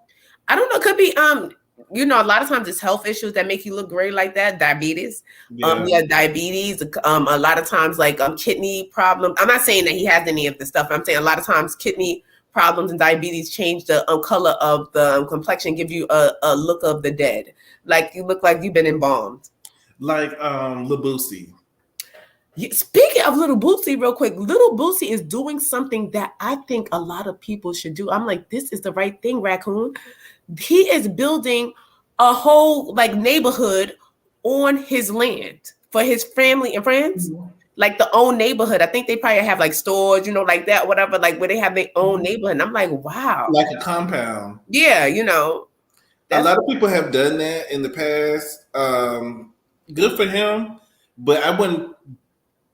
I don't know. Could be a lot of times it's health issues that make you look gray like that. Diabetes. Diabetes. A lot of times like kidney problems. I'm not saying that he has any of the stuff. I'm saying a lot of times kidney problems and diabetes change the color of the complexion, give you a look of the dead. Like you look like you've been embalmed. Like Lil Boosie. Yeah, speaking of Little Boosie, real quick, Little Boosie is doing something that I think a lot of people should do. I'm like, this is the right thing, Raccoon. He is building a whole like neighborhood on his land for his family and friends. like the own neighborhood. I think they probably have like stores, like that, whatever, like where they have their own neighborhood. And I'm like, wow. Like a compound. Yeah, a lot of people have done that in the past. Good for him, but I wouldn't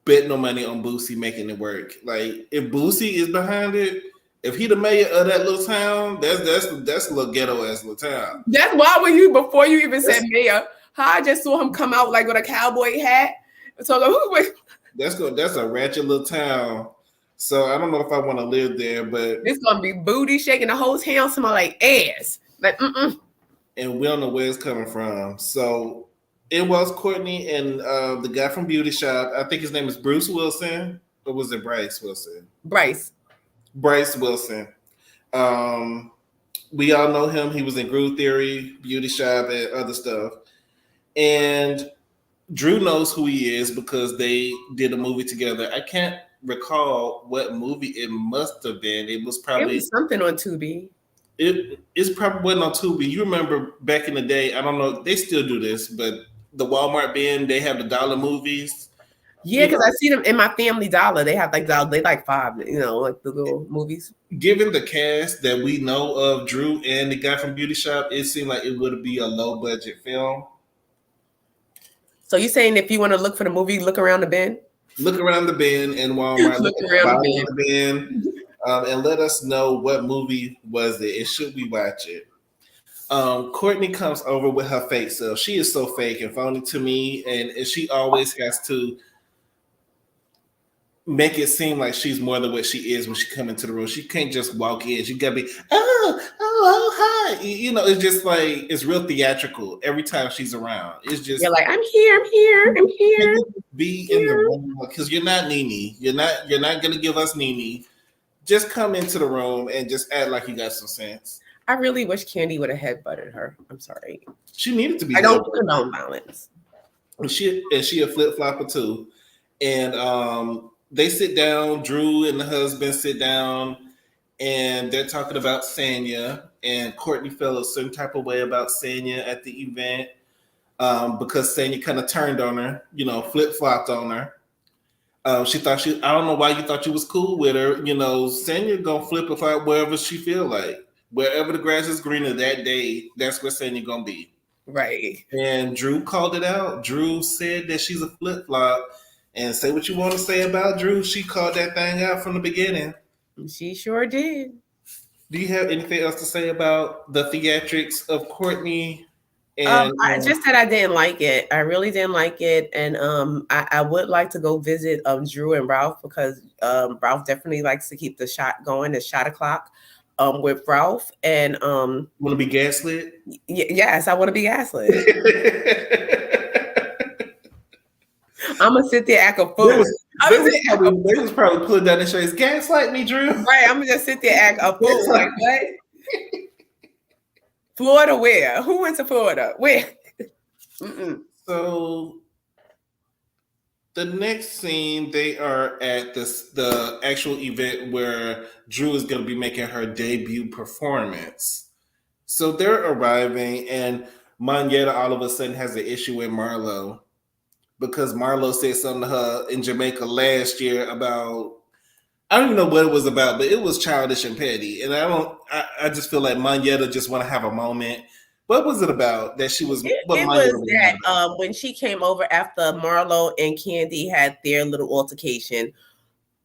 bet no money on Boosie making it work. Like if Boosie is behind it, if he the mayor of that little town, that's a little ghetto ass little town. That's why before you even said mayor, how I just saw him come out like with a cowboy hat. So that's a ratchet little town. So I don't know if I want to live there, but it's gonna be booty shaking, the whole town smell like ass. Like and we don't know where it's coming from. So it was Courtney and the guy from Beauty Shop. I think his name is Bruce Wilson, or was it Bryce Wilson? Bryce Wilson. We all know him. He was in Groove Theory, Beauty Shop, and other stuff. And Drew knows who he is because they did a movie together. I can't recall what movie it must have been. It was something on Tubi. It's probably wasn't on Tubi. You remember back in the day, I don't know, they still do this, but the Walmart bin, they have the dollar movies. Yeah, because I see them in my Family Dollar. They have like they like $5, like the little movies. Given the cast that we know of Drew and the guy from Beauty Shop, it seemed like it would be a low budget film. So you're saying if you want to look for the movie, look around the bin? Look around the bin in Walmart. look around the bin. And let us know what movie was it and should we watch it. Courtney comes over with her fake self. She is so fake and phony to me, and she always has to make it seem like she's more than what she is when she come into the room. She can't just walk in. She gotta be, oh, hi. It's just like, it's real theatrical every time she's around. It's just, you're like, I'm here. Be in the room because you're not Nene. You're not gonna give us Nene. Just come into the room and just act like you got some sense. I really wish Candy would have headbutted her. I'm sorry. She needed to be. I don't condone violence. And she a flip flopper too. And they sit down. Drew and the husband sit down, and they're talking about Sanya. And Courtney felt a certain type of way about Sanya at the event because Sanya kind of turned on her, flip flopped on her. She thought I don't know why you thought you was cool with her. Sanya gonna flip a flop wherever she feel like. Wherever the grass is greener that day, that's where Sanya gonna be. Right. And Drew called it out. Drew said that she's a flip flop. And say what you want to say about Drew. She called that thing out from the beginning. She sure did. Do you have anything else to say about the theatrics of Courtney? And I just said I didn't like it. I really didn't like it. And I would like to go visit Drew and Ralph because Ralph definitely likes to keep the shot going, the shot o'clock with Ralph. And want to be gaslit? Yes, I want to be gaslit. I'm gonna sit there act a fool. They was probably pulling down the shades. Gaslight me, Drew. Right, I'm gonna just sit there act a fool. Like what? Florida where? Who went to Florida? Where? So the next scene, they are at the actual event where Drew is going to be making her debut performance. So they're arriving, and Monyetta all of a sudden has an issue with Marlo because Marlo said something to her in Jamaica last year about, I don't even know what it was about, but it was childish and petty. And I just feel like Monyetta just want to have a moment. What was it about that she was? It was that when she came over after Marlo and Candy had their little altercation,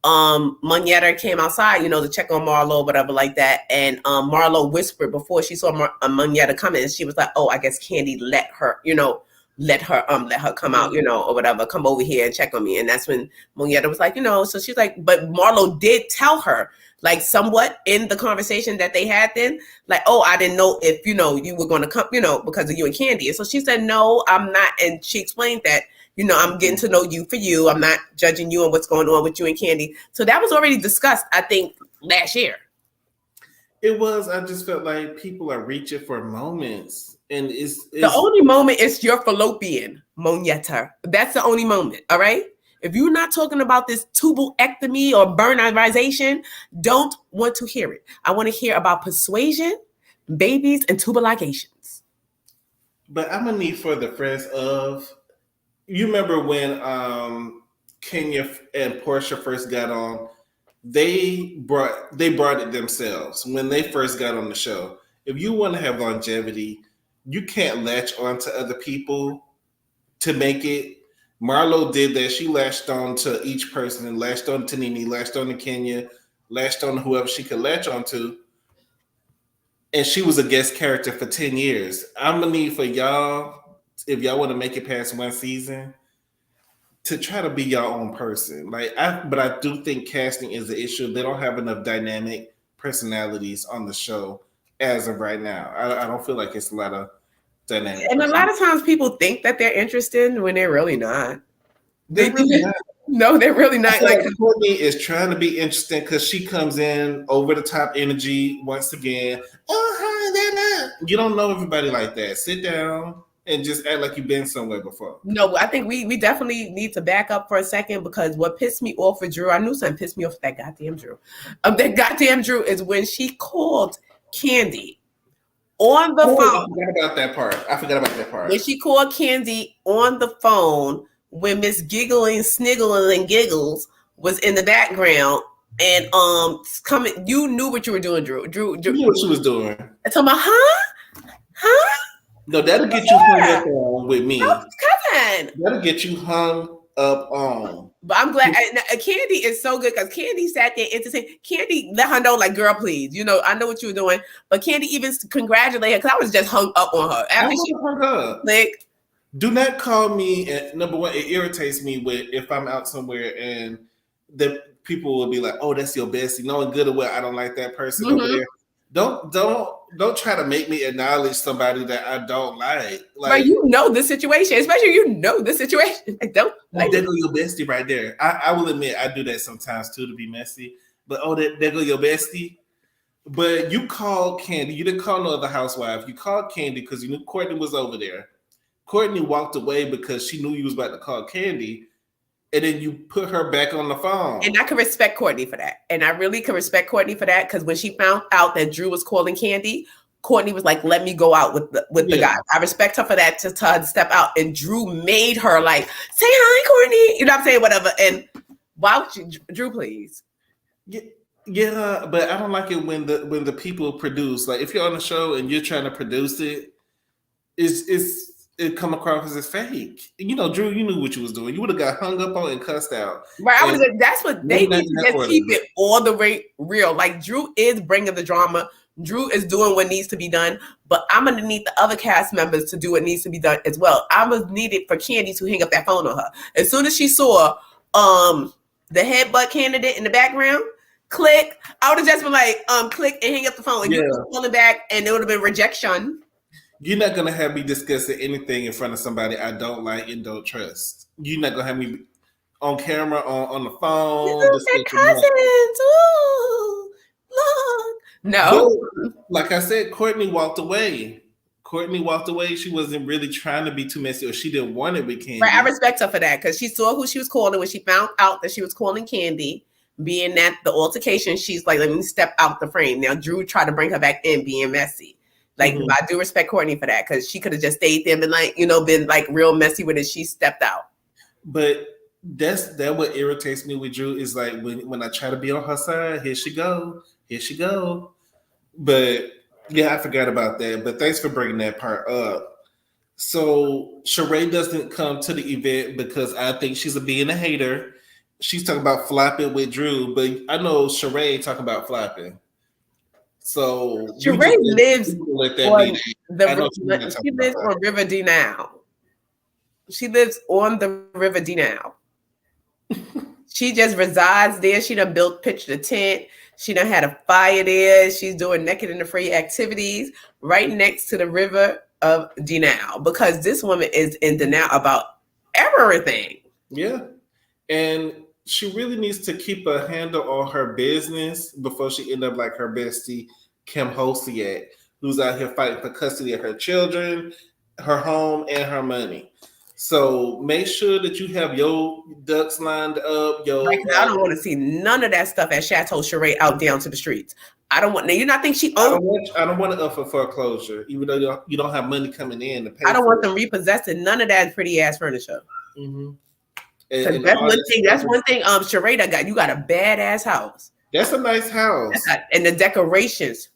Monyetta came outside, to check on Marlo or whatever like that. And Marlo whispered before she saw Monyetta coming, and she was like, "Oh, I guess Candy let her come out, or whatever, come over here and check on me." And that's when Monyetta was like, so she's like, but Marlo did tell her, like somewhat in the conversation that they had then, like, "Oh, I didn't know if, you were going to come, because of you and Candy." And so she said, "No, I'm not." And she explained that, I'm getting to know you for you. I'm not judging you on what's going on with you and Candy. So that was already discussed, I think, last year. It was. I just felt like people are reaching for moments. And it's the only moment is your fallopian, Monyetta. That's the only moment, all right? If you're not talking about this tubulectomy or burnization, don't want to hear it. I want to hear about persuasion, babies, and tubal ligations. But I'm going to need for the friends of, you remember when Kenya and Portia first got on, they brought it themselves when they first got on the show. If you want to have longevity, you can't latch on to other people to make it. Marlo did that. She latched on to each person and latched on to Nene, latched on to Kenya, latched on to whoever she could latch on to. And she was a guest character for 10 years. I'm gonna need for y'all, if y'all want to make it past one season, to try to be your own person. But I do think casting is the issue. They don't have enough dynamic personalities on the show as of right now. I don't feel like it's a lot of dynamic. And a lot of times people think that they're interested when they're really not. They're really not. No, they're really not. Like Courtney is trying to be interesting because she comes in over the top energy once again. Oh, hi, you don't know everybody like that. Sit down and just act like you've been somewhere before. No, I think we definitely need to back up for a second, because what pissed me off with Drew, I knew something pissed me off with that goddamn Drew. That goddamn Drew is when she called Candy on the phone. I forgot about that part. When she called Candy on the phone, when Miss Giggling, Sniggling, and Giggles was in the background, and coming, you knew what you were doing, Drew. You knew what she was doing. I told her, huh? No, that'll get you hung up on with me. Cousin. That'll get you hung up on. But I'm glad Candy is so good, because Candy sat there entertaining. Candy let her know, like, girl, please, I know what you were doing. But Candy even congratulated her, because I was just hung up on her. After she hung up. Like, do not call me. Number one, it irritates me if I'm out somewhere and the people will be like, "Oh, that's your bestie." Knowing good or well, I don't like that person over there. Don't try to make me acknowledge somebody that I don't like. But you know the situation, especially the situation. I don't like. There go your bestie right there. I will admit I do that sometimes too, to be messy. But there go your bestie. But you called Candy. You didn't call no other housewife. You called Candy because you knew Courtney was over there. Courtney walked away because she knew you was about to call Candy, and then you put her back on the phone. And I can respect Courtney for that. And I really can respect Courtney for that, because when she found out that Drew was calling Candy, Courtney was like, "Let me go out with the guy." I respect her for that, to tell her to step out. And Drew made her like, "Say hi, Courtney." You know what I'm saying? Whatever. And why would you, Drew, please? Yeah, but I don't like it when the people produce. Like, if you're on the show and you're trying to produce it, it come across as fake. Drew, you knew what you was doing. You would have got hung up on and cussed out. Right. That's what they need to just keep it all the way real. Like, Drew is bringing the drama. Drew is doing what needs to be done. But I'm going to need the other cast members to do what needs to be done as well. I'm going to need it for Candy to hang up that phone on her. As soon as she saw the headbutt candidate in the background, click, I would have just been like, click and hang up the phone. And you was pulling back, and it would have been rejection. You're not gonna have me discussing anything in front of somebody I don't like and don't trust. You're not gonna have me on camera, on the phone. They're cousins. Ooh, look. No. But, like I said, Courtney walked away. She wasn't really trying to be too messy, or she didn't want it with Candy. Right, I respect her for that, because she saw who she was calling. When she found out that she was calling Candy, being that the altercation, she's like, "Let me step out the frame." Now Drew tried to bring her back in, being messy. Like, I do respect Courtney for that, because she could have just stayed there and been like, been like real messy with it. She stepped out. But that what irritates me with Drew is like when I try to be on her side, here she go. But yeah, I forgot about that. But thanks for bringing that part up. So Sheree doesn't come to the event because I think she's being a hater. She's talking about flopping with Drew, but I know Sheree ain't talking about flopping. So Sheree lives on River D now. She lives on the River D now. She just resides there. She done pitched a tent. She done had a fire there. She's doing naked and afraid activities right next to the River of D now, because this woman is in denial about everything. Yeah. And she really needs to keep a handle on her business before she end up like her bestie, Kim Hosiak, who's out here fighting for custody of her children, her home, and her money. So make sure that you have your ducks lined up. I don't want to see none of that stuff at Chateau Sheree out down to the streets. I don't want. Now, you not think she owns? I don't want to up for foreclosure, even though you don't have money coming in to pay. I don't want them repossessing none of that pretty ass furniture. Mm-hmm. And that's all one that thing. stuff. That's one thing. Sharada got. You got a badass house. That's a nice house. And the decorations,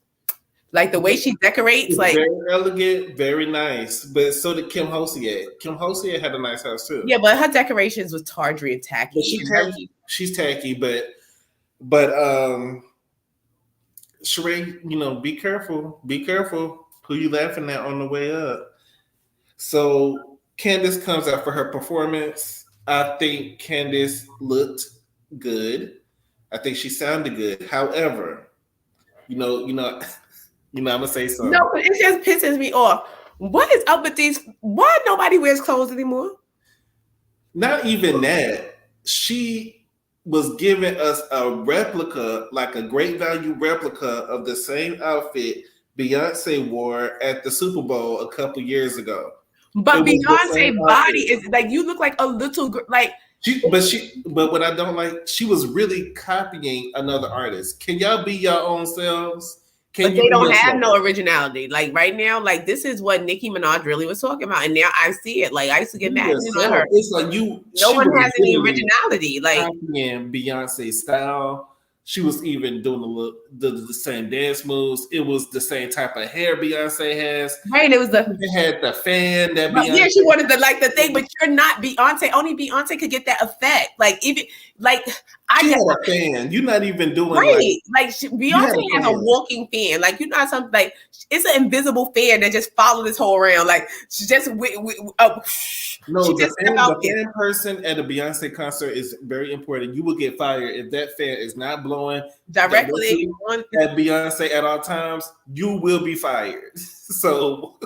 like the way she decorates, like very elegant, very nice. But so did Kim Hosier. Kim Hosier had a nice house too. yeah, but her decorations was tawdry and tacky. But she's tacky, but Sheree, be careful. Be careful who you laughing at on the way up. So Candace comes out for her performance. I think Candace looked good. I think she sounded good. However, I'm gonna say something. No, it just pisses me off. What is up with these? Why nobody wears clothes anymore? Not even that. She was giving us a replica, like a great value replica of the same outfit Beyonce wore at the Super Bowl a couple years ago. But Beyonce's body is like, you look like a little like. But what I don't like, she was really copying another artist. Can y'all be your own selves? But they don't have no originality. Like right now, like this is what Nicki Minaj really was talking about, and now I see it. Like I used to get mad at her. It's like no one has any originality. Like copying Beyonce's style. She was even doing the same dance moves. It was the same type of hair Beyonce has. Right. It was it had the fan that Beyonce. Yeah, she wanted the thing, but you're not Beyonce. Only Beyonce could get that effect. Like even like I had a fan. You're not even doing right. Beyonce has a walking fan. Like you're not something like it's an invisible fan that just follows this whole around. Like she just no, the fan person at a Beyonce concert is very important. You will get fired if that fan is not blowing directly at Beyonce at all times. You will be fired. So,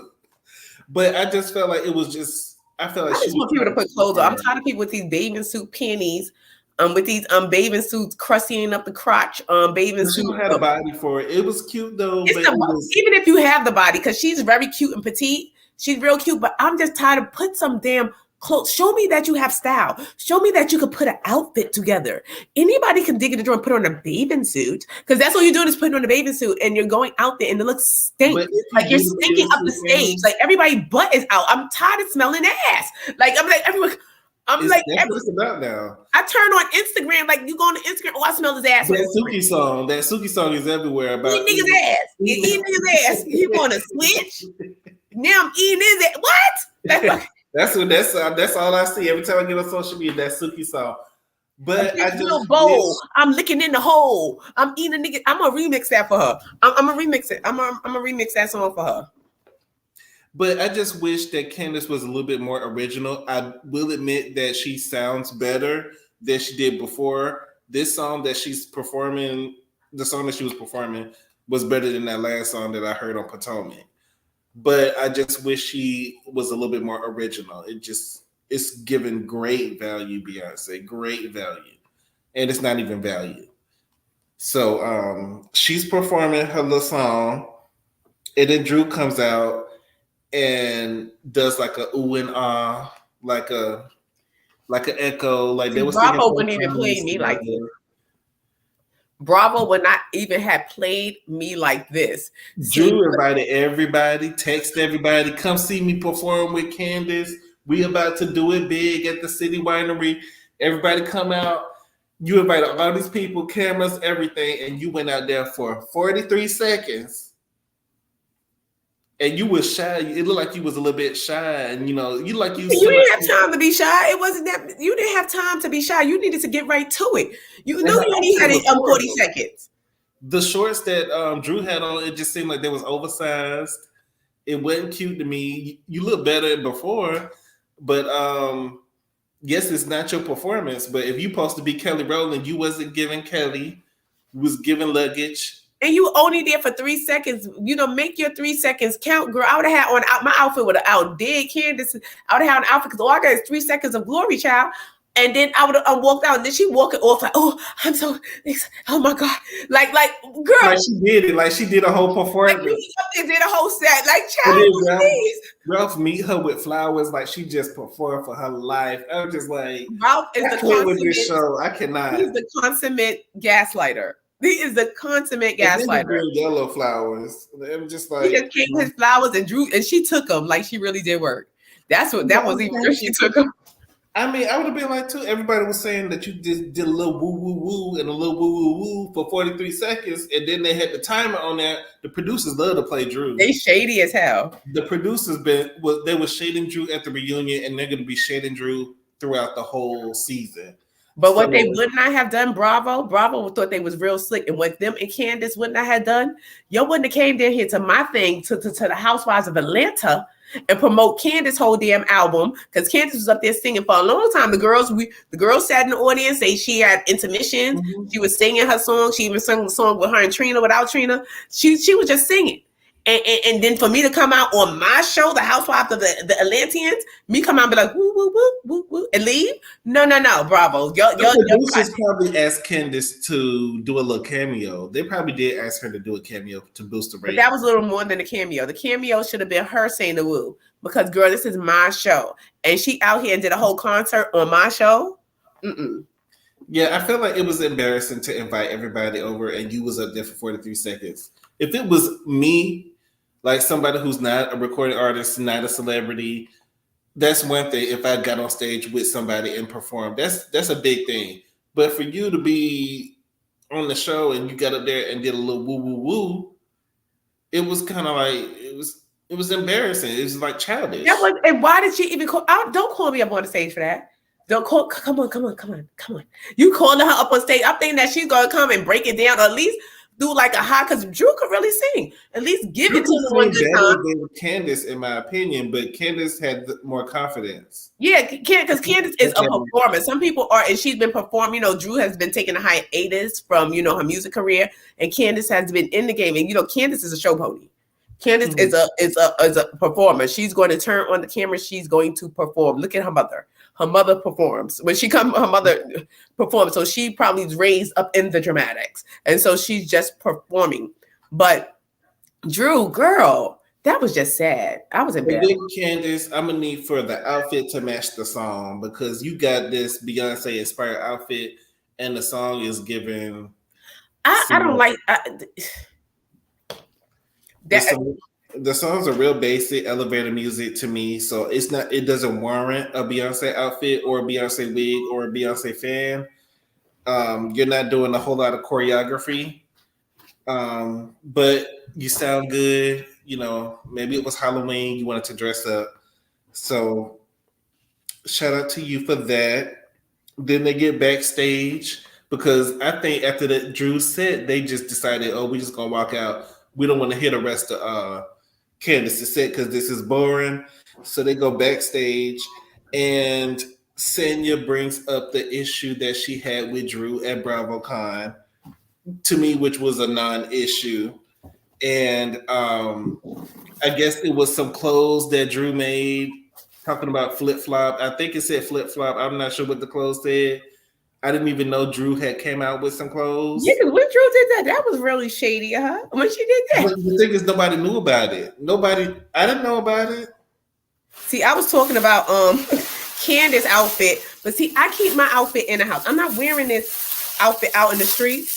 but I just felt like it was just. I felt like I just want people to put clothes on. I'm tired of people with these bathing suit panties. With these bathing suits crustying up the crotch, bathing suit. She had a body for it. It was cute though. Even if you have the body, because she's very cute and petite, she's real cute. But I'm just tired of put some damn clothes. Show me that you have style. Show me that you could put an outfit together. Anybody can dig in the drawer and put on a bathing suit, because that's all you're doing is putting on a bathing suit, and you're going out there and it looks stink. Like you're stinking up the stage. Like everybody's butt is out. I'm tired of smelling ass. Like I'm like everyone. I'm like, what's about now? I turn on Instagram, like you go on Instagram. Oh, I smell his ass. That Suki song is everywhere about eating niggas' ass. You eating niggas' ass. You want to switch? Now I'm eating his ass. What? That's all I see every time I get on social media. That Suki song. But I just bowl. I'm licking in the hole. I'm eating a nigga. I'm gonna remix that for her. I'm gonna remix it. I'm gonna remix that song for her. But I just wish that Candace was a little bit more original. I will admit that she sounds better than she did before. This song that she's performing, the song that she was performing, was better than that last song that I heard on Potomac. But I just wish she was a little bit more original. It's given great value, Beyonce, great value. And it's not even value. So she's performing her little song, and then Drew comes out and does like a ooh and ah, like an echo, like they was. Bravo wouldn't even play me like this. Bravo would not even have played me like this. Drew invited everybody, text everybody, come see me perform with Candace. We about to do it big at the City Winery. Everybody come out. You invited all these people, cameras, everything, and you went out there for 43 seconds. And you was shy. It looked like you was a little bit shy, and you didn't have time to be shy. It wasn't that you didn't have time to be shy. You needed to get right to it. You knew you only had it 40 seconds. The shorts that Drew had on, it just seemed like they was oversized. It wasn't cute to me. You look better than before, but yes, it's not your performance. But if you supposed to be Kelly Rowland, you wasn't giving Kelly. You was giving luggage. And you only there for 3 seconds. Make your 3 seconds count, girl. I would have had on my outfit would have outdid Candace. I would have had an outfit because all I got is 3 seconds of glory, child. And then I would have walked out, and then she walking off like, oh, I'm so excited. Oh my God. Like, girl. Like she did it. Like she did a whole performance. Like did a whole set. Like, child, please. Ralph meet her with flowers like she just performed for her life. I'm just like, Ralph is the consummate with this show. I cannot. He's the consummate gaslighter. He is the consummate gaslighter. Yellow flowers. I'm just like, he just gave his flowers and she took them like she really did work. That was even where she took them. I mean, I would have been like too. Everybody was saying that you just did a little woo woo woo and a little woo woo woo for 43 seconds, and then they had the timer on there. The producers love to play Drew. They shady as hell. The producers they were shading Drew at the reunion, and they're going to be shading Drew throughout the whole season. But what they would not have done, Bravo thought they was real slick. And what them and Candace would not have done, y'all wouldn't have came down here to my thing, to the Housewives of Atlanta and promote Candace's whole damn album. Because Candace was up there singing for a long time. The girls sat in the audience, she had intermissions. Mm-hmm. She was singing her song. She even sang the song with her and Trina, without Trina. She was just singing. And then for me to come out on my show, the Housewives of the Atlanteans, me come out and be like, woo, woo, woo, woo, woo, and leave? No, Bravo. The producers probably asked Candace to do a little cameo. They probably did ask her to do a cameo to boost the rating. But that was a little more than a cameo. The cameo should have been her saying the woo. Because, girl, this is my show. And she out here and did a whole concert on my show. Mm-mm. Yeah, I feel like it was embarrassing to invite everybody over and you was up there for 43 seconds. If it was me, like somebody who's not a recording artist, not a celebrity, that's one thing. If I got on stage with somebody and performed, that's a big thing. But for you to be on the show and you got up there and did a little woo woo woo, it was kind of like it was embarrassing. It was like childish. And why did she even call? Don't call me up on the stage for that. Don't call. Come on. You calling her up on stage? I'm thinking that she's gonna come and break it down, or at least do like a high, because Drew could really sing. At least give it to her one good time. Than Candace, in my opinion, but Candace had more confidence. Yeah, because Candace is a performer. Some people are, and she's been performing. Drew has been taking a hiatus from her music career, and Candace has been in the game. And Candace is a show pony. Candace is a performer. She's going to turn on the camera. She's going to perform. Look at her mother. Her mother performs. When she comes, her mother performs. So she probably is raised up in the dramatics. And so she's just performing. But Drew, girl, that was just sad. I was embarrassed. Candace, I'm going to need for the outfit to match the song, because you got this Beyonce inspired outfit and the song is given. I don't like that. The songs are real basic elevator music to me, so it doesn't warrant a Beyonce outfit or a Beyonce wig or a Beyonce fan. You're not doing a whole lot of choreography, but you sound good. Maybe it was Halloween, you wanted to dress up, so shout out to you for that. Then they get backstage, because I think after the Drew set, they just decided, we just gonna walk out. We don't want to hear the rest of Candace's set because this is boring. So they go backstage, and Sanya brings up the issue that she had with Drew at BravoCon, to me, which was a non-issue. And I guess it was some clothes that Drew made, talking about flip-flop. I think it said flip-flop. I'm not sure what the clothes said. I didn't even know Drew had came out with some clothes. Yeah, because when Drew did that was really shady, when she did that. But the thing is, nobody knew about it. I didn't know about it. See, I was talking about Candace's outfit, but see, I keep my outfit in the house. I'm not wearing this outfit out in the streets.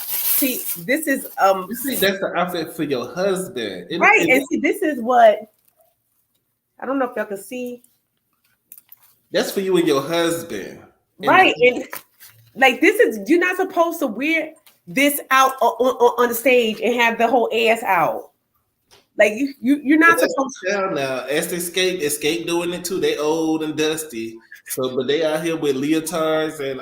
See, this is that's the outfit for your husband. Right, and see, this is what, I don't know if y'all can see. That's for you and your husband. Right, and like this is, you're not supposed to wear this out on the stage and have the whole ass out. Like you're not supposed to. Now, as Escape doing it too. They old and dusty, but they out here with leotards and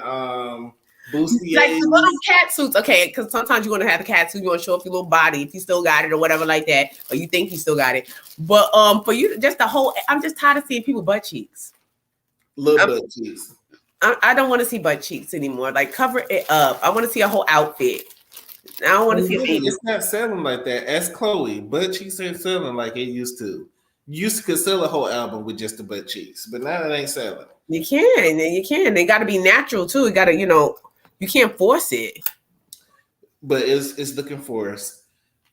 bustiers. Like the little cat suits. Okay, because sometimes you want to have a cat suit, you want to show off your little body if you still got it or whatever like that, or you think you still got it. But for you, just the whole, I'm just tired of seeing people butt cheeks. Butt cheeks. I don't want to see butt cheeks anymore. Like, cover it up. I want to see a whole outfit. I don't want to see a baby. It's not selling like that. Ask Chloe. Butt cheeks ain't selling like it used to. You could sell a whole album with just the butt cheeks, but now it ain't selling. You can. They got to be natural too. You got to, you can't force it. But it's looking forced.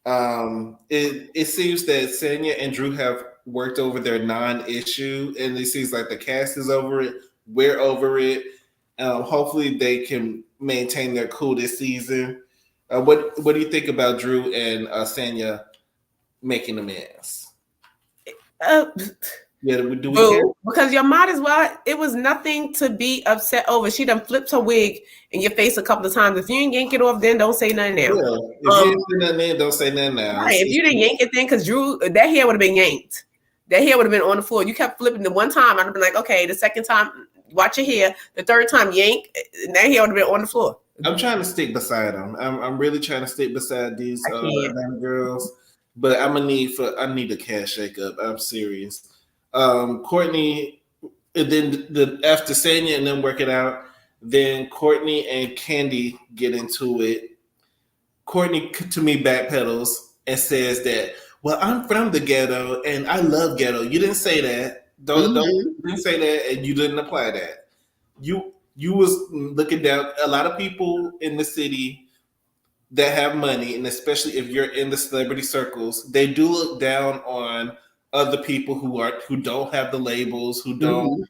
It seems that Sanya and Drew have worked over their non-issue, and it seems like the cast is over it. We're over it. Hopefully they can maintain their cool this season. What do you think about Drew and Sanya making amends? Yeah, do we care? Boo, because you might as well. It was nothing to be upset over. She done flipped her wig in your face a couple of times. If you ain't yank it off, then don't say nothing now. Yeah, if you ain't say nothing then, don't say nothing now. Right, if you didn't yank it then, because Drew, that hair would have been yanked. That hair would have been on the floor. You kept flipping the one time. I'd have been like, okay, the second time, watch your hair. The third time, yank, and that hair would have been on the floor. I'm trying to stick beside them. I'm really trying to stick beside these Atlanta girls, but I need a cash shake up. I'm serious. Courtney, and then after saying it and then work it out, then Courtney and Candy get into it. Courtney to me backpedals and says that, well, I'm from the ghetto and I love ghetto. You didn't say that. Don't you didn't say that, and you didn't apply that. You was looking down. A lot of people in the city that have money, and especially if you're in the celebrity circles, they do look down on other people who don't have the labels, who don't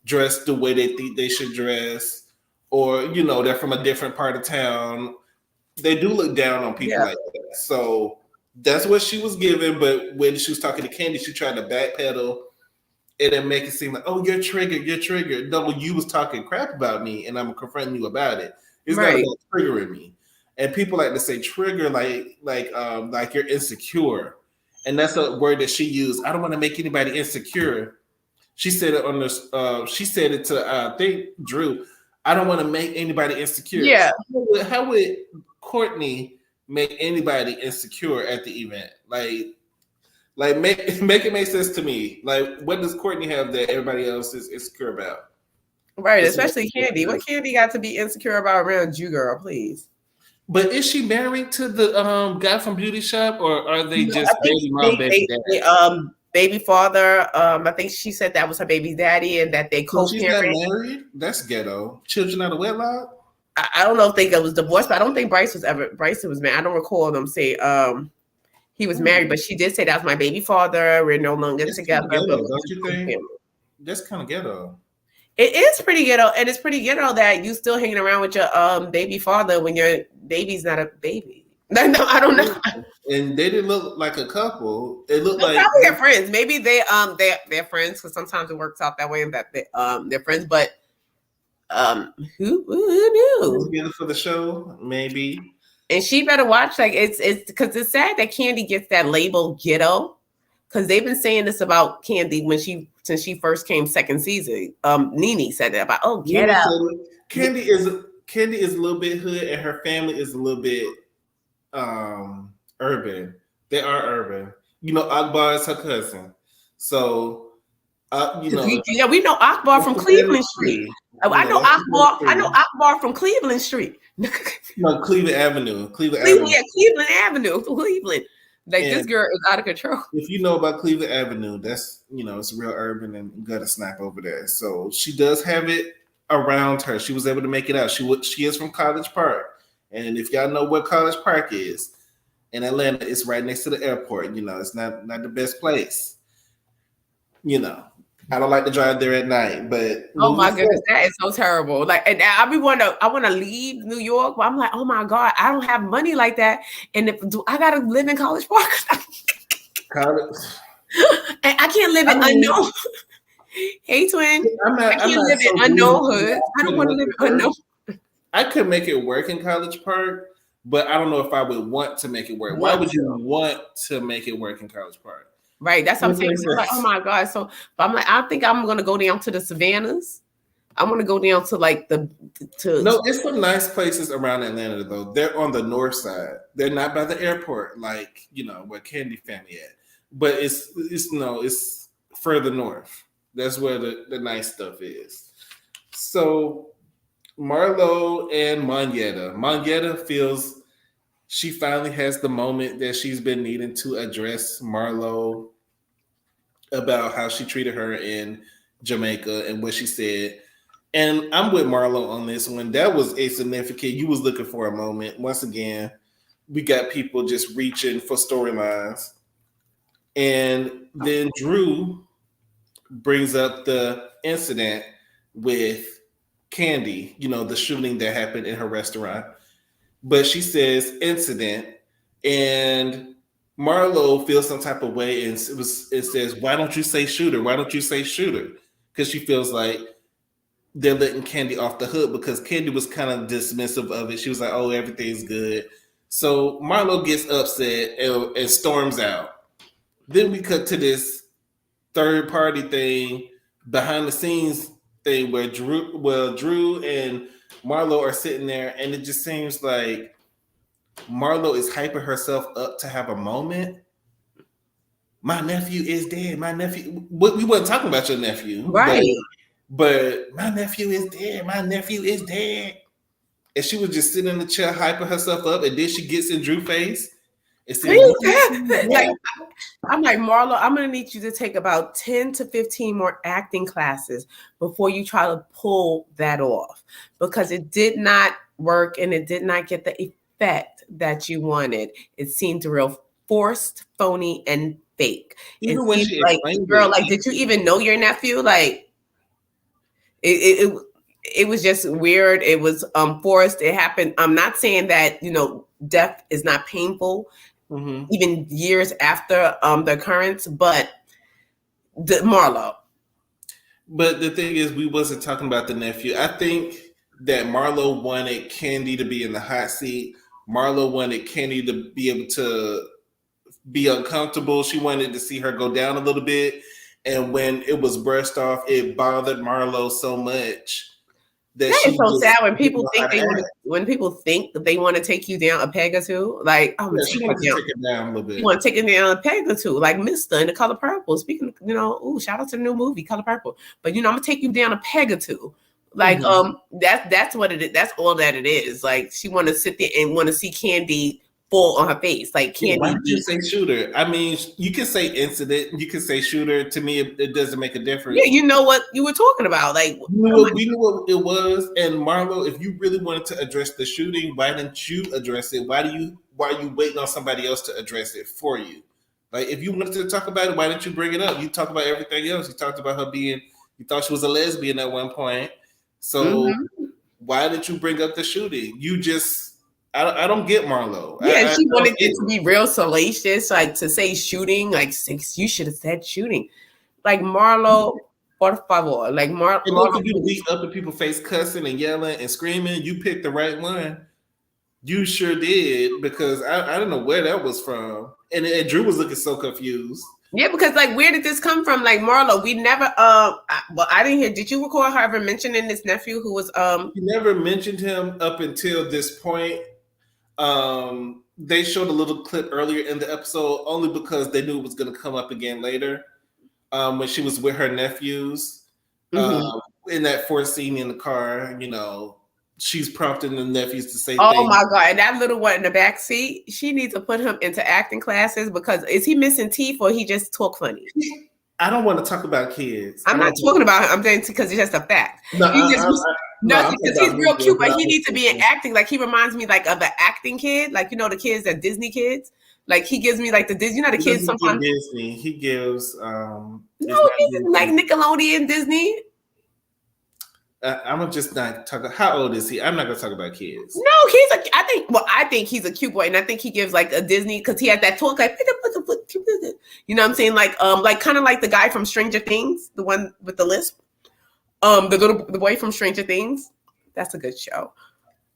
dress the way they think they should dress, or they're from a different part of town. They do look down on people like that. So that's what she was given. But when she was talking to Candy, she tried to backpedal and then make it seem like, oh, you're triggered. No, you was talking crap about me, and I'm confronting you about it. It's not about triggering me. And people like to say trigger like you're insecure. And that's a word that she used. I don't want to make anybody insecure. She said it on this. She said it to I think Drew. I don't want to make anybody insecure. Yeah. How would Courtney make anybody insecure at the event? Like make it make sense to me. Like, what does Courtney have that everybody else is insecure about? Right, especially Candy. What Candy got to be insecure about around you, girl? Please. But is she married to the guy from Beauty Shop, or are they just baby mom, baby daddy? Baby father. I think she said that was her baby daddy, and that they co-parent. She's not married. That's ghetto. Children out of wedlock. I don't know if it was divorced, but I don't think Bryson was married. I don't recall them say he was married, but she did say that was my baby father. We're no longer together. Ghetto, don't you think? That's kind of ghetto. It is pretty ghetto, and it's pretty ghetto that you still hanging around with your baby father when your baby's not a baby. No, I don't know. And they didn't look like a couple. It looked like probably they're friends. Maybe they're friends, because sometimes it works out that way, and that they're friends. But who knew? Together for the show, maybe. And she better watch. Like it's because it's sad that Candy gets that label ghetto, because they've been saying this about Candy since she first came second season. Nene said that about ghetto. Candy is a little bit hood, and her family is a little bit urban. They are urban. Akbar is her cousin, so we know Akbar from Cleveland Street. I know Akbar from Cleveland Street. No, Cleveland Avenue. Cleveland Avenue. Cleveland. Like, this girl is out of control. If you know about Cleveland Avenue, that's it's real urban and gutter snap over there. So she does have it around her. She was able to make it out. She is from College Park, and if y'all know what College Park is in Atlanta, it's right next to the airport. It's not the best place. I don't like to drive there at night, but oh my goodness, that is so terrible. Like, and I want to leave New York, but I'm like, oh my God, I don't have money like that, and I gotta live in College Park. And I can't live in unknown. Hey, twin, I can't live in unknown hood. I don't want to live in unknown. I could make it work in College Park, but I don't know if I would want to make it work. Why would you want to make it work in College Park? Right, that's what I'm saying. Like, oh my God. So I'm like, I think I'm gonna go down to the Savannahs. I'm gonna go down to like No, it's some nice places around Atlanta though. They're on the north side. They're not by the airport, like where Candy family at. But it's further north. That's where the nice stuff is. So Marlo and Monyetta feels she finally has the moment that she's been needing to address Marlo about how she treated her in Jamaica and what she said. And I'm with Marlo on this one. That was a significant. You was looking for a moment. Once again, we got people just reaching for storylines. And then Drew brings up the incident with Candy, the shooting that happened in her restaurant. But she says incident, and Marlo feels some type of way and it says, "Why don't you say shooter? Why don't you say shooter?" Because she feels like they're letting Candy off the hook because Candy was kind of dismissive of it. She was like, "Oh, everything's good." So Marlo gets upset and storms out. Then we cut to this third party thing, behind the scenes thing where Drew and Marlo are sitting there, and it just seems like Marlo is hyping herself up to have a moment. My nephew is dead. My nephew. We weren't talking about your nephew, Right. but my nephew is dead. My nephew is dead. And she was just sitting in the chair hyping herself up, and then she gets in Drew's face and says, Like, I'm like, Marlo, I'm gonna need you to take about 10 to 15 more acting classes before you try to pull that off, because it did not work and it did not get the effect that you wanted. It seemed real forced, phony, and fake. Even It when seemed she like, explained girl, it, like, did you even know your nephew? Like, it was just weird. It was forced. It happened. I'm not saying that, death is not painful, even years after the occurrence, but Marlo. But the thing is, we wasn't talking about the nephew. I think that Marlo wanted Candy to be in the hot seat. Marlo wanted Candy to be able to be uncomfortable. She wanted to see her go down a little bit. And when it was brushed off, it bothered Marlo so much that That she is so just sad when didn't people know how think to act. when people think that they want to take you down a peg or two. Like, I'm Yeah, she taking wanted it to down. take it down a little You bit. want to take it down a peg or two, like Mister in The Color Purple. Speaking of, shout out to the new movie Color Purple. But I'm gonna take you down a peg or two. Like, that's what it is. That's all that it is. Like, she want to sit there and want to see Candy fall on her face. Like, Yeah, Candy. why did you say shooter? I mean, you can say incident, you can say shooter. To me, it doesn't make a difference. Yeah, you know what you were talking about. Like, we knew what it was. And Marlo, if you really wanted to address the shooting, why didn't you address it? Why are you waiting on somebody else to address it for you? Like, if you wanted to talk about it, why didn't you bring it up? You talk about everything else. You talked about her being, you thought she was a lesbian at one point. So why did you bring up the shooting? You just, I don't get Marlo. Yeah, she wanted get it to be real salacious, like to say shooting, like you should have said shooting. Like, Marlo, por favor. Like, Marlo. And then for you to be up in people's face cussing and yelling and screaming, you picked the right one. You sure did, because I don't know where that was from. And Drew was looking so confused. Yeah, because like, where did this come from? Like, Marlo, we never well, I didn't hear. Did you recall her ever mentioning this nephew who was You never mentioned him up until this point. They showed a little clip earlier in the episode only because they knew it was going to come up again later. When she was with her nephews, in that fourth scene in the car, she's prompting the nephews to say oh things. my god, and that little one in the back seat, she needs to put him into acting classes, because is he missing teeth or he just talk funny? I don't want to talk about kids. I'm not talking about him. I'm saying because it's just a fact. No, because he's real cute, but he needs to be in acting. Like, he reminds me like of the acting kid, like, the kids that Disney kids. Like, he gives me like the Disney, the kids sometimes. Disney. He gives no, he's like Nickelodeon, Disney. I'm just not talking. How old is he? I'm not gonna talk about kids. No, I think he's a cute boy, and I think he gives like a Disney, because he had that talk like, you know what I'm saying, like kind of like the guy from Stranger Things, the one with the lisp, the boy from Stranger Things. That's a good show.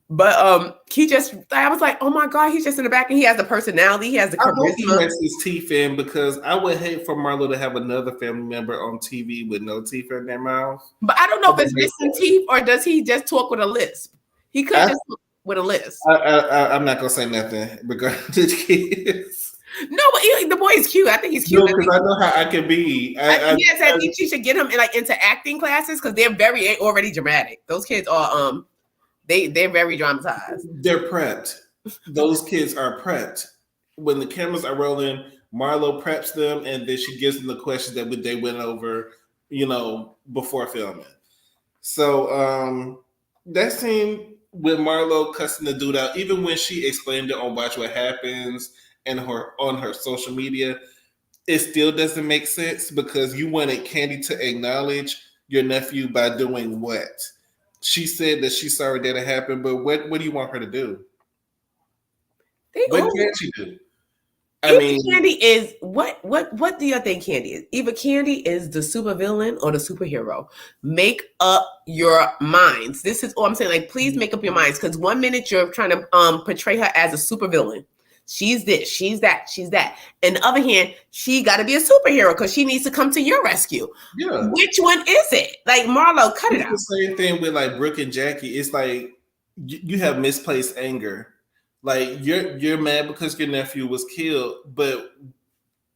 But I was like, oh my god, he's just in the back, and he has the personality, he has the charisma. I hope he lets his teeth in, because I would hate for Marlo to have another family member on TV with no teeth in their mouth. But I don't know if it's missing teeth or does he just talk with a lisp. He could just talk with a lisp. I'm not gonna say nothing regarding the kids. No, but the boy is cute. I think he's cute. No, because I know how I can be. I think she should get him into acting classes, because they're already dramatic. Those kids are they're very dramatized. They're prepped. Those kids are prepped. When the cameras are rolling, Marlo preps them, and then she gives them the questions that they went over, before filming. So that scene with Marlo cussing the dude out, even when she explained it on Watch What Happens and on her social media, it still doesn't make sense, because you wanted Candy to acknowledge your nephew by doing what? She said that she's sorry that it happened, but what do you want her to do? What can she do? I mean, Candy is what do you think Candy is? Either Candy is the supervillain or the superhero. Make up your minds. This is all I'm saying. Like, please make up your minds, because one minute you're trying to portray her as a supervillain. She's this, she's that, she's that. And the other hand, she got to be a superhero because she needs to come to your rescue. yeah. Which one is it? Like, Marlowe, cut it out. The same thing with like Brooke and Jackie. It's like you have misplaced anger. Like you're mad because your nephew was killed, but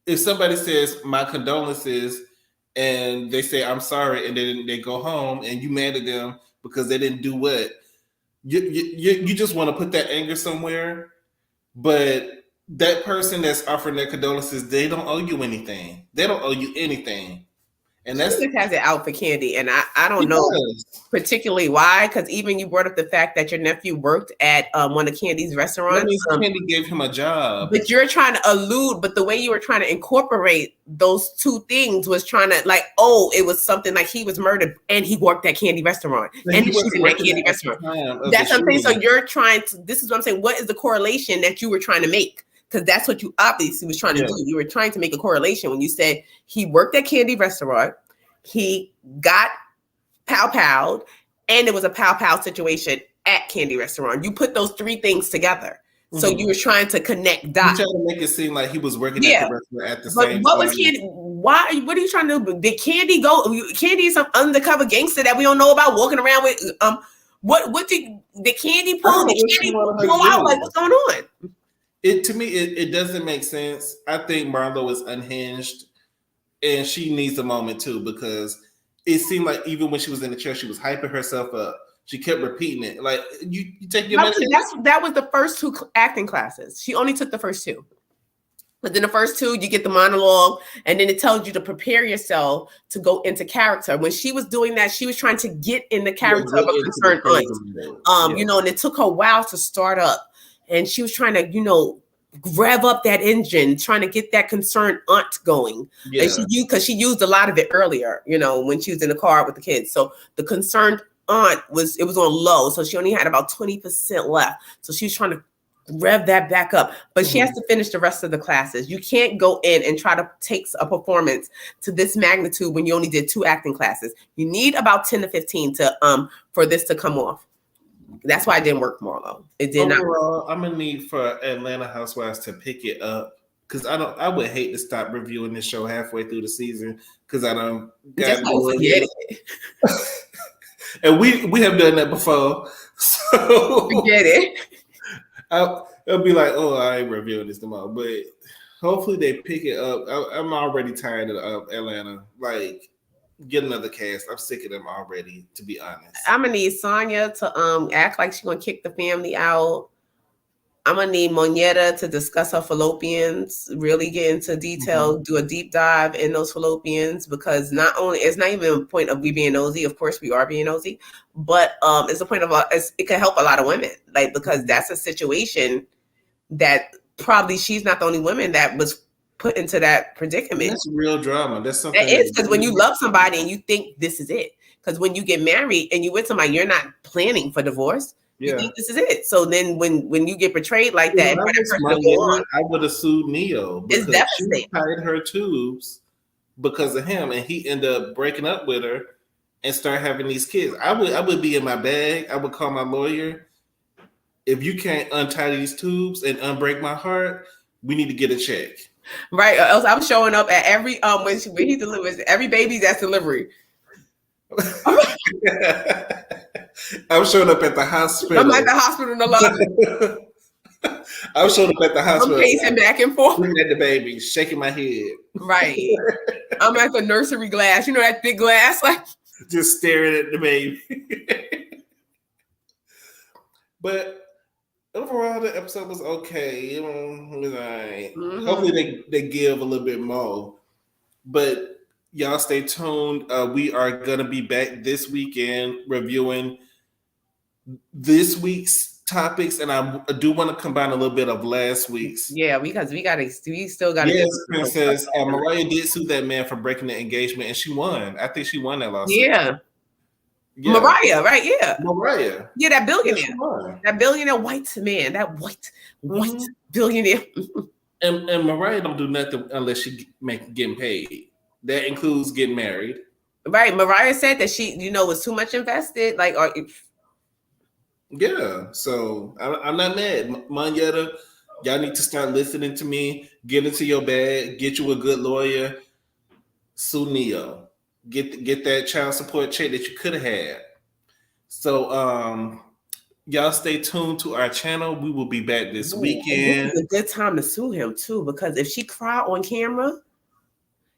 if somebody says my condolences and they say I'm sorry and then they go home and you mad at them because they didn't do what, you just want to put that anger somewhere, but that person that's offering their condolences, they don't owe you anything. They don't owe you anything. And that's just has it out for Candy, and I don't know particularly why, because even you brought up the fact that your nephew worked at one of Candy's restaurants. That means Candy gave him a job. But you're trying to allude, but the way you were trying to incorporate those two things was trying to like, oh, it was something like he was murdered and he worked at Candy restaurant and she's in that Candy restaurant. That's what I'm saying. So you're trying to. This is what I'm saying. What is the correlation that you were trying to make? Because that's what you obviously was trying to do. You were trying to make a correlation when you said he worked at Candy restaurant, he got pow-powed, and it was a pow-pow situation at Candy restaurant. You put those three things together. So you were trying to connect dots. You trying to make it seem like he was working at the restaurant at the same time. What was Candy? Why? What are you trying to do? Did Candy go? Candy is some undercover gangster that we don't know about, walking around with. What did Candy pull? Did Candy pull out? Like, what's going on? To me, it doesn't make sense. I think Marlowe is unhinged, and she needs a moment too, because it seemed like even when she was in the chair, she was hyping herself up. She kept repeating it. Like, you take your medicine. That was the first two acting classes. She only took the first two. But then the first two, you get the monologue, and then it tells you to prepare yourself to go into character. When she was doing that, she was trying to get in the character of a concerned aunt. You know, and it took her a while to start up. And she was trying to, you know, rev up that engine, trying to get that concerned aunt going. Yeah. And she used a lot of it earlier, you know, when she was in the car with the kids. So the concerned aunt was on low. So she only had about 20% left. So she was trying to rev that back up. But she has to finish the rest of the classes. You can't go in and try to take a performance to this magnitude when you only did 2 acting classes. You need about 10 to 15 to for this to come off. That's why it didn't work, Marlowe. It did not work. I'm gonna need for Atlanta Housewives to pick it up, because I would hate to stop reviewing this show halfway through the season, because I don't just forget it. And we have done that before, so forget it. It'll be like, oh, I ain't reviewing this tomorrow, but hopefully they pick it up. I'm already tired of Atlanta. Like, get another cast. I'm sick of them already, to be honest. I'm gonna need Sonya to act like she's gonna kick the family out. I'm gonna need Moneta to discuss her fallopians, really get into detail, do a deep dive in those fallopians, because not only it's not even a point of we being nosy. Of course, we are being nosy, but it's a point of it can help a lot of women, like, because that's a situation that probably she's not the only woman that was put into that predicament. That's real drama. That's something. It is, because when you love somebody and you think this is it, because when you get married and you with somebody, you're not planning for divorce. You think this is it. So then when you get betrayed like that, I would have sued Neo, because it's devastating. She tied her tubes because of him, and he ended up breaking up with her and start having these kids. I would be in my bag. I would call my lawyer. If you can't untie these tubes and unbreak my heart, we need to get a check. Right, or else I'm showing up at every when he delivers every baby's at delivery. I'm showing up at the hospital. I'm at the hospital in the lobby. I'm showing up at the hospital. I'm pacing back and forth. Looking at the baby, shaking my head. Right. I'm at the nursery glass. You know that thick glass, like just staring at the baby. But overall, the episode was okay. It was all right. Hopefully, they give a little bit more. But y'all stay tuned. We are gonna be back this weekend reviewing this week's topics, and I do want to combine a little bit of last week's. Yeah, because we still got. Yes, Princess. Mariah did sue that man for breaking the engagement, and she won. I think she won that lawsuit. Yeah. Mariah, right? Yeah, Mariah. Yeah, that billionaire, that billionaire white man, that white billionaire. And Mariah don't do nothing unless she getting paid. That includes getting married. Right. Mariah said that she, was too much invested. Like, yeah. So I'm not mad. Monyetta, y'all need to start listening to me. Get into your bag. Get you a good lawyer. Sue Neo. Get that child support check that you could have had. So y'all stay tuned to our channel. We will be back this weekend. This is a good time to sue him too, because if she cried on camera,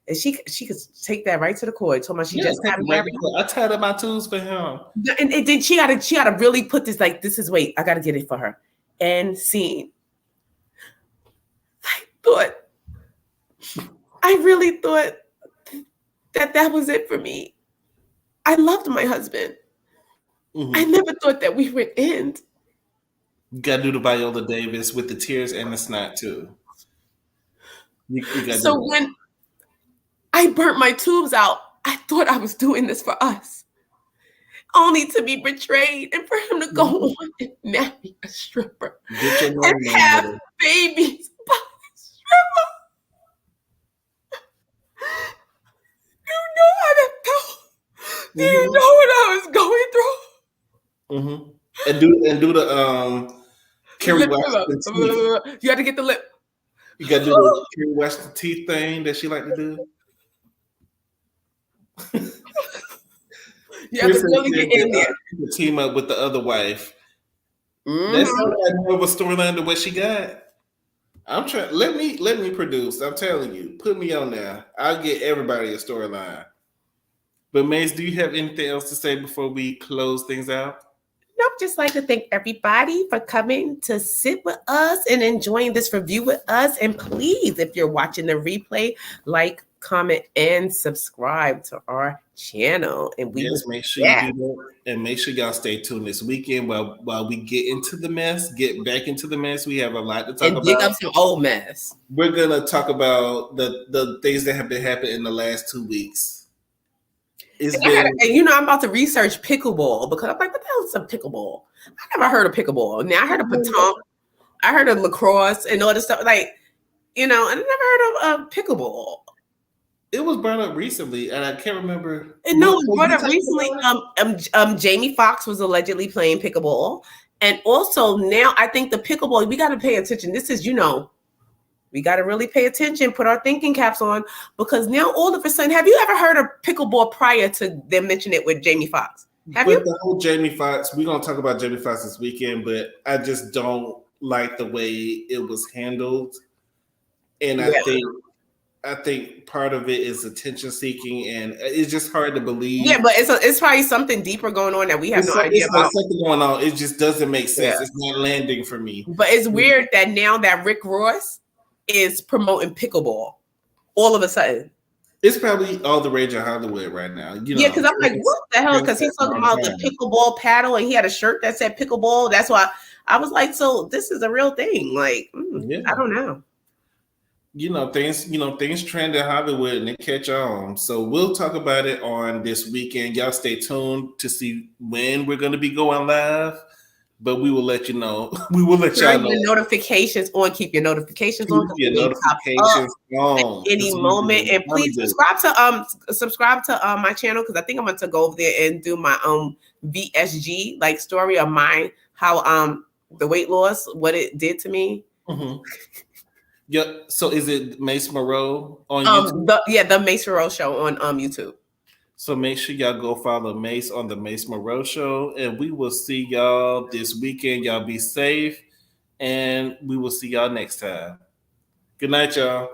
and she could take that right to the court. Told me she just got married. I tied up my tools for him. And then she gotta really put this like, this is, wait, I gotta get it for her. And scene. I really thought that was it for me. I loved my husband. Mm-hmm. I never thought that we would end. You gotta do the Viola Davis with the tears and the snot too. So when I burnt my tubes out, I thought I was doing this for us, only to be betrayed and for him to go on and marry a stripper and have babies by a stripper. You know how that felt. Do you know what I was going through? Mm-hmm. And do the Kerry Washington teeth. You got to get the lip. You got to do the Kerry Washington teeth thing that she like to do. You have to really get in there. Team up with the other wife. Mm-hmm. That's not more of a storyline than what she got. I'm trying. Let me produce. I'm telling you, put me on there. I'll get everybody a storyline. But Mace, do you have anything else to say before we close things out? Nope. Just like to thank everybody for coming to sit with us and enjoying this review with us. And please, if you're watching the replay, like, comment, and subscribe to our channel. And we make sure you do that. And make sure y'all stay tuned this weekend while we get into the mess, get back into the mess. We have a lot to talk about. Dig up some old mess. We're gonna talk about the things that have been happening in the last 2 weeks. I'm about to research pickleball because I'm like, what the hell is a pickleball? I never heard of pickleball. Now I heard of petanque, I heard of lacrosse and all this stuff. Like, and I never heard of pickleball. It was brought up recently, and I can't remember. And no, it was brought up recently. Jamie Foxx was allegedly playing pickleball, and also now I think the pickleball. We got to pay attention. This is, we got to really pay attention. Put our thinking caps on, because now all of a sudden, have you ever heard of pickleball prior to them mentioning it with Jamie Foxx? Have you? The whole Jamie Foxx, we're gonna talk about Jamie Foxx this weekend, but I just don't like the way it was handled, and I think part of it is attention seeking, and it's just hard to believe. Yeah, but it's probably something deeper going on that we have no idea about. Something going on. It just doesn't make sense. Yeah. It's not landing for me. But it's weird that now that Rick Ross is promoting pickleball all of a sudden. It's probably all the rage in Hollywood right now. Yeah, because I'm like, what the hell? Because he's talking about the pickleball paddle, and he had a shirt that said pickleball. That's why I was like, so this is a real thing. Like, I don't know. Things trend in Hollywood and they catch on. So we'll talk about it on this weekend. Y'all stay tuned to see when we're going to be going live, but we will let you know. We will let y'all know. Your notifications on. Keep your notifications on. Keep your notifications on. At any moment. And please subscribe to my channel, because I think I'm going to go over there and do my own VSG like story of mine, how the weight loss, what it did to me. Mm-hmm. Yeah. So is it Mace MARROW on YouTube? The Mace MARROW Show on YouTube. So make sure y'all go follow Mace on the Mace MARROW Show, and we will see y'all this weekend. Y'all be safe, and we will see y'all next time. Good night, y'all.